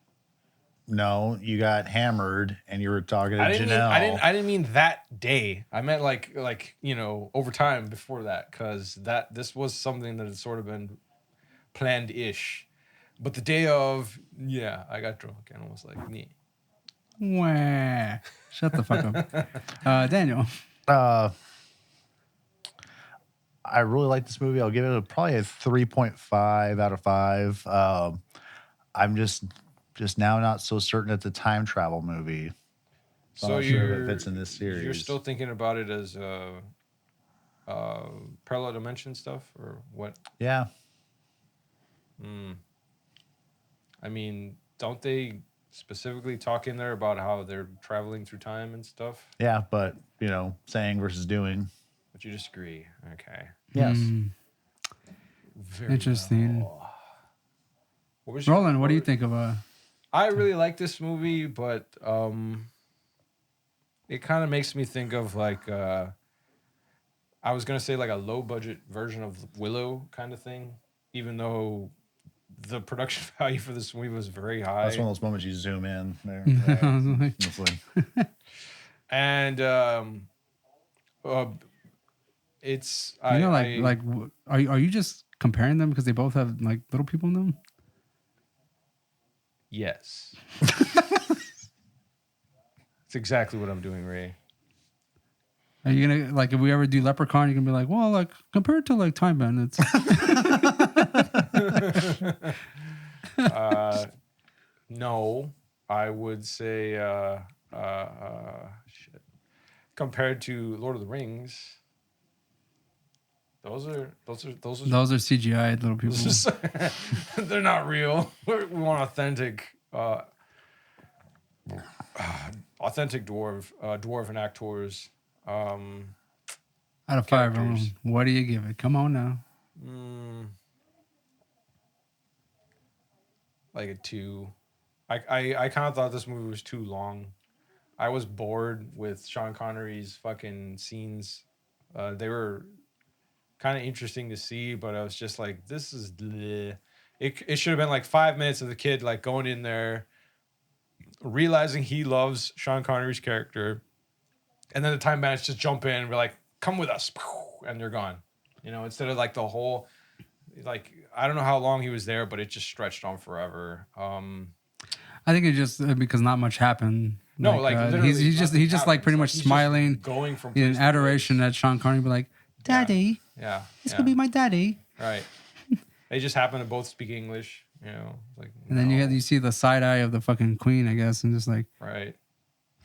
No, you got hammered and you were talking to Janelle. I didn't mean that day. I meant like over time before that, because this was something that had sort of been planned-ish. But the day of, I got drunk and I was like, nee. Wah. Shut the fuck up. Daniel. I really like this movie. I'll give it probably a 3.5 out of 5. I'm just now not so certain it's a time travel movie. So I'm not sure if it fits in this series. You're still thinking about it as parallel dimension stuff, or what? Yeah. I mean, don't they specifically talk in there about how they're traveling through time and stuff? Yeah, but, saying versus doing. But you disagree. Okay. Yes. Very Interesting. well. Roland, what do you think of I really like this movie, but it kind of makes me think of like I was gonna say like a low budget version of Willow kind of thing, even though the production value for this movie was very high. That's one of those moments you zoom in there. It's like- And it's are you just comparing them because they both have like little people in them? yes. That's exactly what I'm doing, Ray. Are you gonna like if we ever do Leprechaun, you're gonna be like, well, like compared to like Time Bandits. No, I would say shit. Compared to Lord of the Rings, those are Those are CGI little people. they're not real. We want authentic dwarven actors. Out of 5, characters. what do you give it? Come on now. Like a 2. I kind of thought this movie was too long. I was bored with Sean Connery's fucking scenes. They were kind of interesting to see, but I was just like, this is bleh. It should have been like 5 minutes of the kid like going in there, realizing he loves Sean Connery's character, and then the Time Bandits just jump in and we're like, come with us, and they're gone. You know, instead of like the whole, like, I don't know how long he was there, but it just stretched on forever. I think it just because not much happened. No, like literally, he's just nothing like pretty happens. much He's just smiling going from in place to adoration place. at Sean Connery, be like, "Daddy, Yeah, this could be my daddy." right. They just happen to both speak English, you know. Like, And then you see the side eye of the fucking queen, I guess, and just like, right.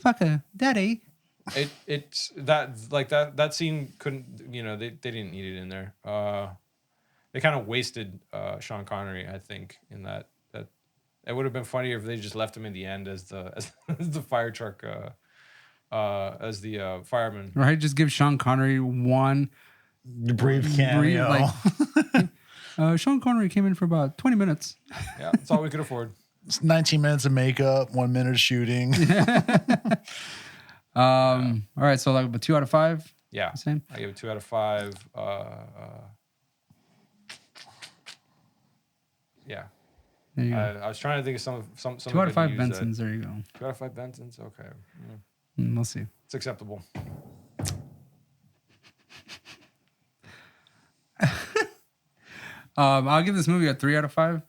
"Fucker, daddy." It's that like that scene couldn't, you know, they didn't need it in there. They kind of wasted Sean Connery, I think, in that it would have been funnier if they just left him in the end as the as the fire truck as the fireman. Right? Just give Sean Connery one Brief cameo. Sean Connery came in for about 20 minutes. Yeah, that's all we could afford. It's 19 minutes of makeup, 1 minute of shooting. All right, so like a 2 out of 5. Yeah, Same. I give it 2 out of 5. Yeah. There you go. I was trying to think of some 2 out of 5 Bensons. There you go. 2 out of 5 Bensons. Okay, We'll see. it's acceptable. I'll give this movie a 3 out of 5.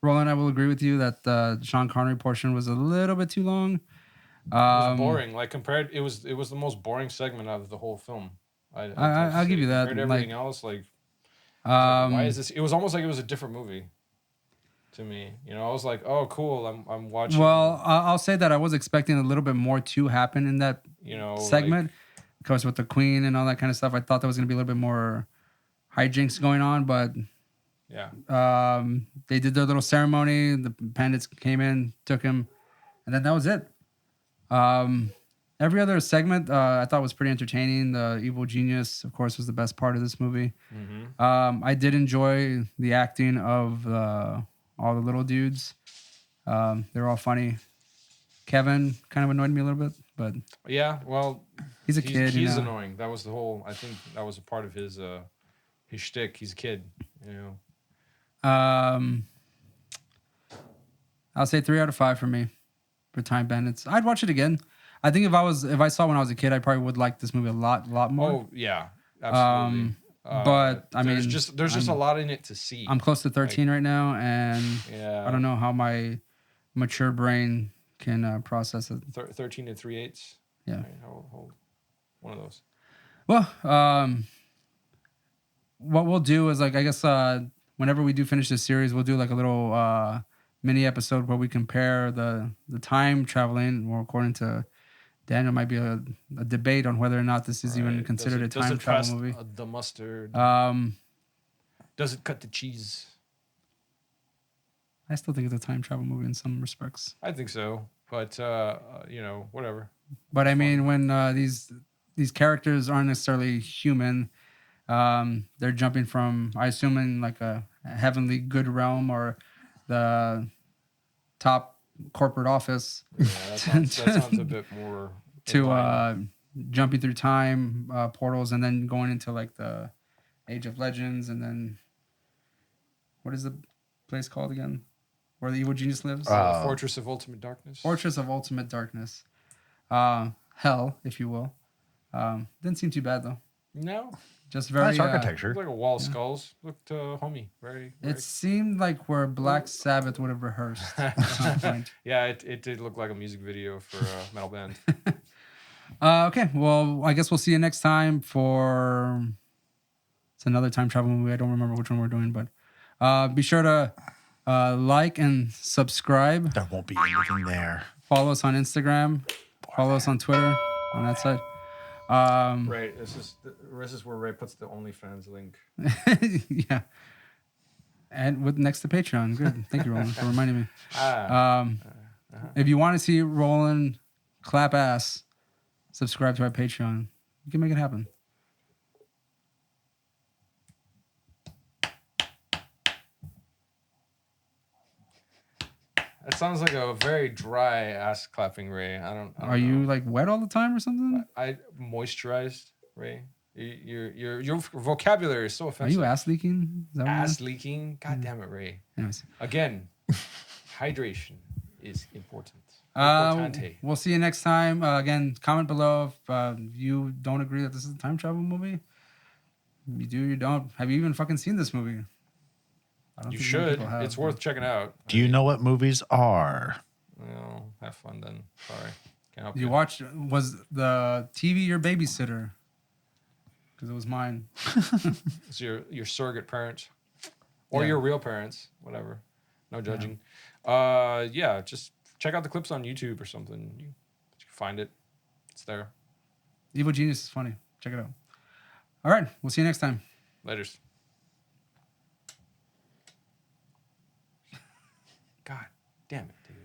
Roland, I will agree with you that the Sean Connery portion was a little bit too long. It was boring. Like compared, it was the most boring segment of the whole film. I'll give you that. Compared to everything else, like, Um, why is this? It was almost like it was a different movie to me. You know, I was like, oh, cool. I'm watching. Well, I'll say that I was expecting a little bit more to happen in that segment, because with the Queen and all that kind of stuff, I thought there was going to be a little bit more hijinks going on, but yeah. they did their little ceremony. The bandits came in, took him, and then that was it. Every other segment I thought was pretty entertaining. The evil genius, of course, was the best part of this movie. Mm-hmm. I did enjoy the acting of all the little dudes. They're all funny. Kevin kind of annoyed me a little bit, but Yeah. Well, he's a kid. He's you know? annoying. That was the whole. I think that was a part of his shtick. He's a kid. You know. I'll say 3 out of 5 for me for Time Bandits. I'd watch it again. I think if I saw it when I was a kid, I probably would like this movie a lot more. Oh yeah, absolutely. But I mean, there's just a lot in it to see. I'm close to 13 right now, and Yeah. I don't know how my mature brain can process it. 13 and 3/8. Yeah. Right, hold one of those. Well, what we'll do is, like, I guess whenever we do finish this series, we'll do like a little mini episode where we compare the time traveling. Well, according to Daniel, might be a debate on whether or not this is even considered a time travel movie. The mustard. Does it cut the cheese? I still think it's a time travel movie in some respects. I think so, but you know, whatever. But I mean, when these characters aren't necessarily human, they're jumping from, I assume, in like a heavenly good realm or the top corporate office. Yeah, that sounds a bit more to jumping through time portals and then going into like the Age of Legends, and then what is the place called again where the evil genius lives? Fortress of Ultimate Darkness. Fortress of Ultimate Darkness. Hell, if you will. Didn't seem too bad though. No, just very Nice architecture. looked like a wall of skulls. Looked homey. Very. It seemed like where Black Sabbath would have rehearsed at some point. Yeah, it did look like a music video for a metal band. Okay, well, I guess we'll see you next time for... It's another time travel movie. I don't remember which one we're doing, but be sure to like and subscribe. There won't be anything there. Follow us on Instagram. Follow us on Twitter on that side. Right. This is where Ray puts the OnlyFans link. Yeah. And with next to Patreon. Good. Thank you, Roland, for reminding me. If you want to see Roland clap ass, subscribe to our Patreon. You can make it happen. It sounds like a very dry ass clapping, Ray. I don't Are you like wet all the time or something? I moisturized, Ray. Your vocabulary is so Are offensive. you ass leaking? Is that what it Ass is? leaking? God damn it, Ray. Anyways. Again, hydration is important. Importante. We'll see you next time. Again, comment below if you don't agree that this is a time travel movie. You do, you don't. Have you even fucking seen this movie? I don't You think many should. people have, It's but- worth checking out. Do you know what movies are? Well, have fun then. Sorry. Can't help You you. watched, was the TV your babysitter? Because it was mine. It's your surrogate parents. Or Yeah. your real parents. Whatever. No judging. Yeah, just check out the clips on YouTube or something. You can find it. It's there. Evil Genius is funny. Check it out. All right. We'll see you next time. Laters. God damn it, dude.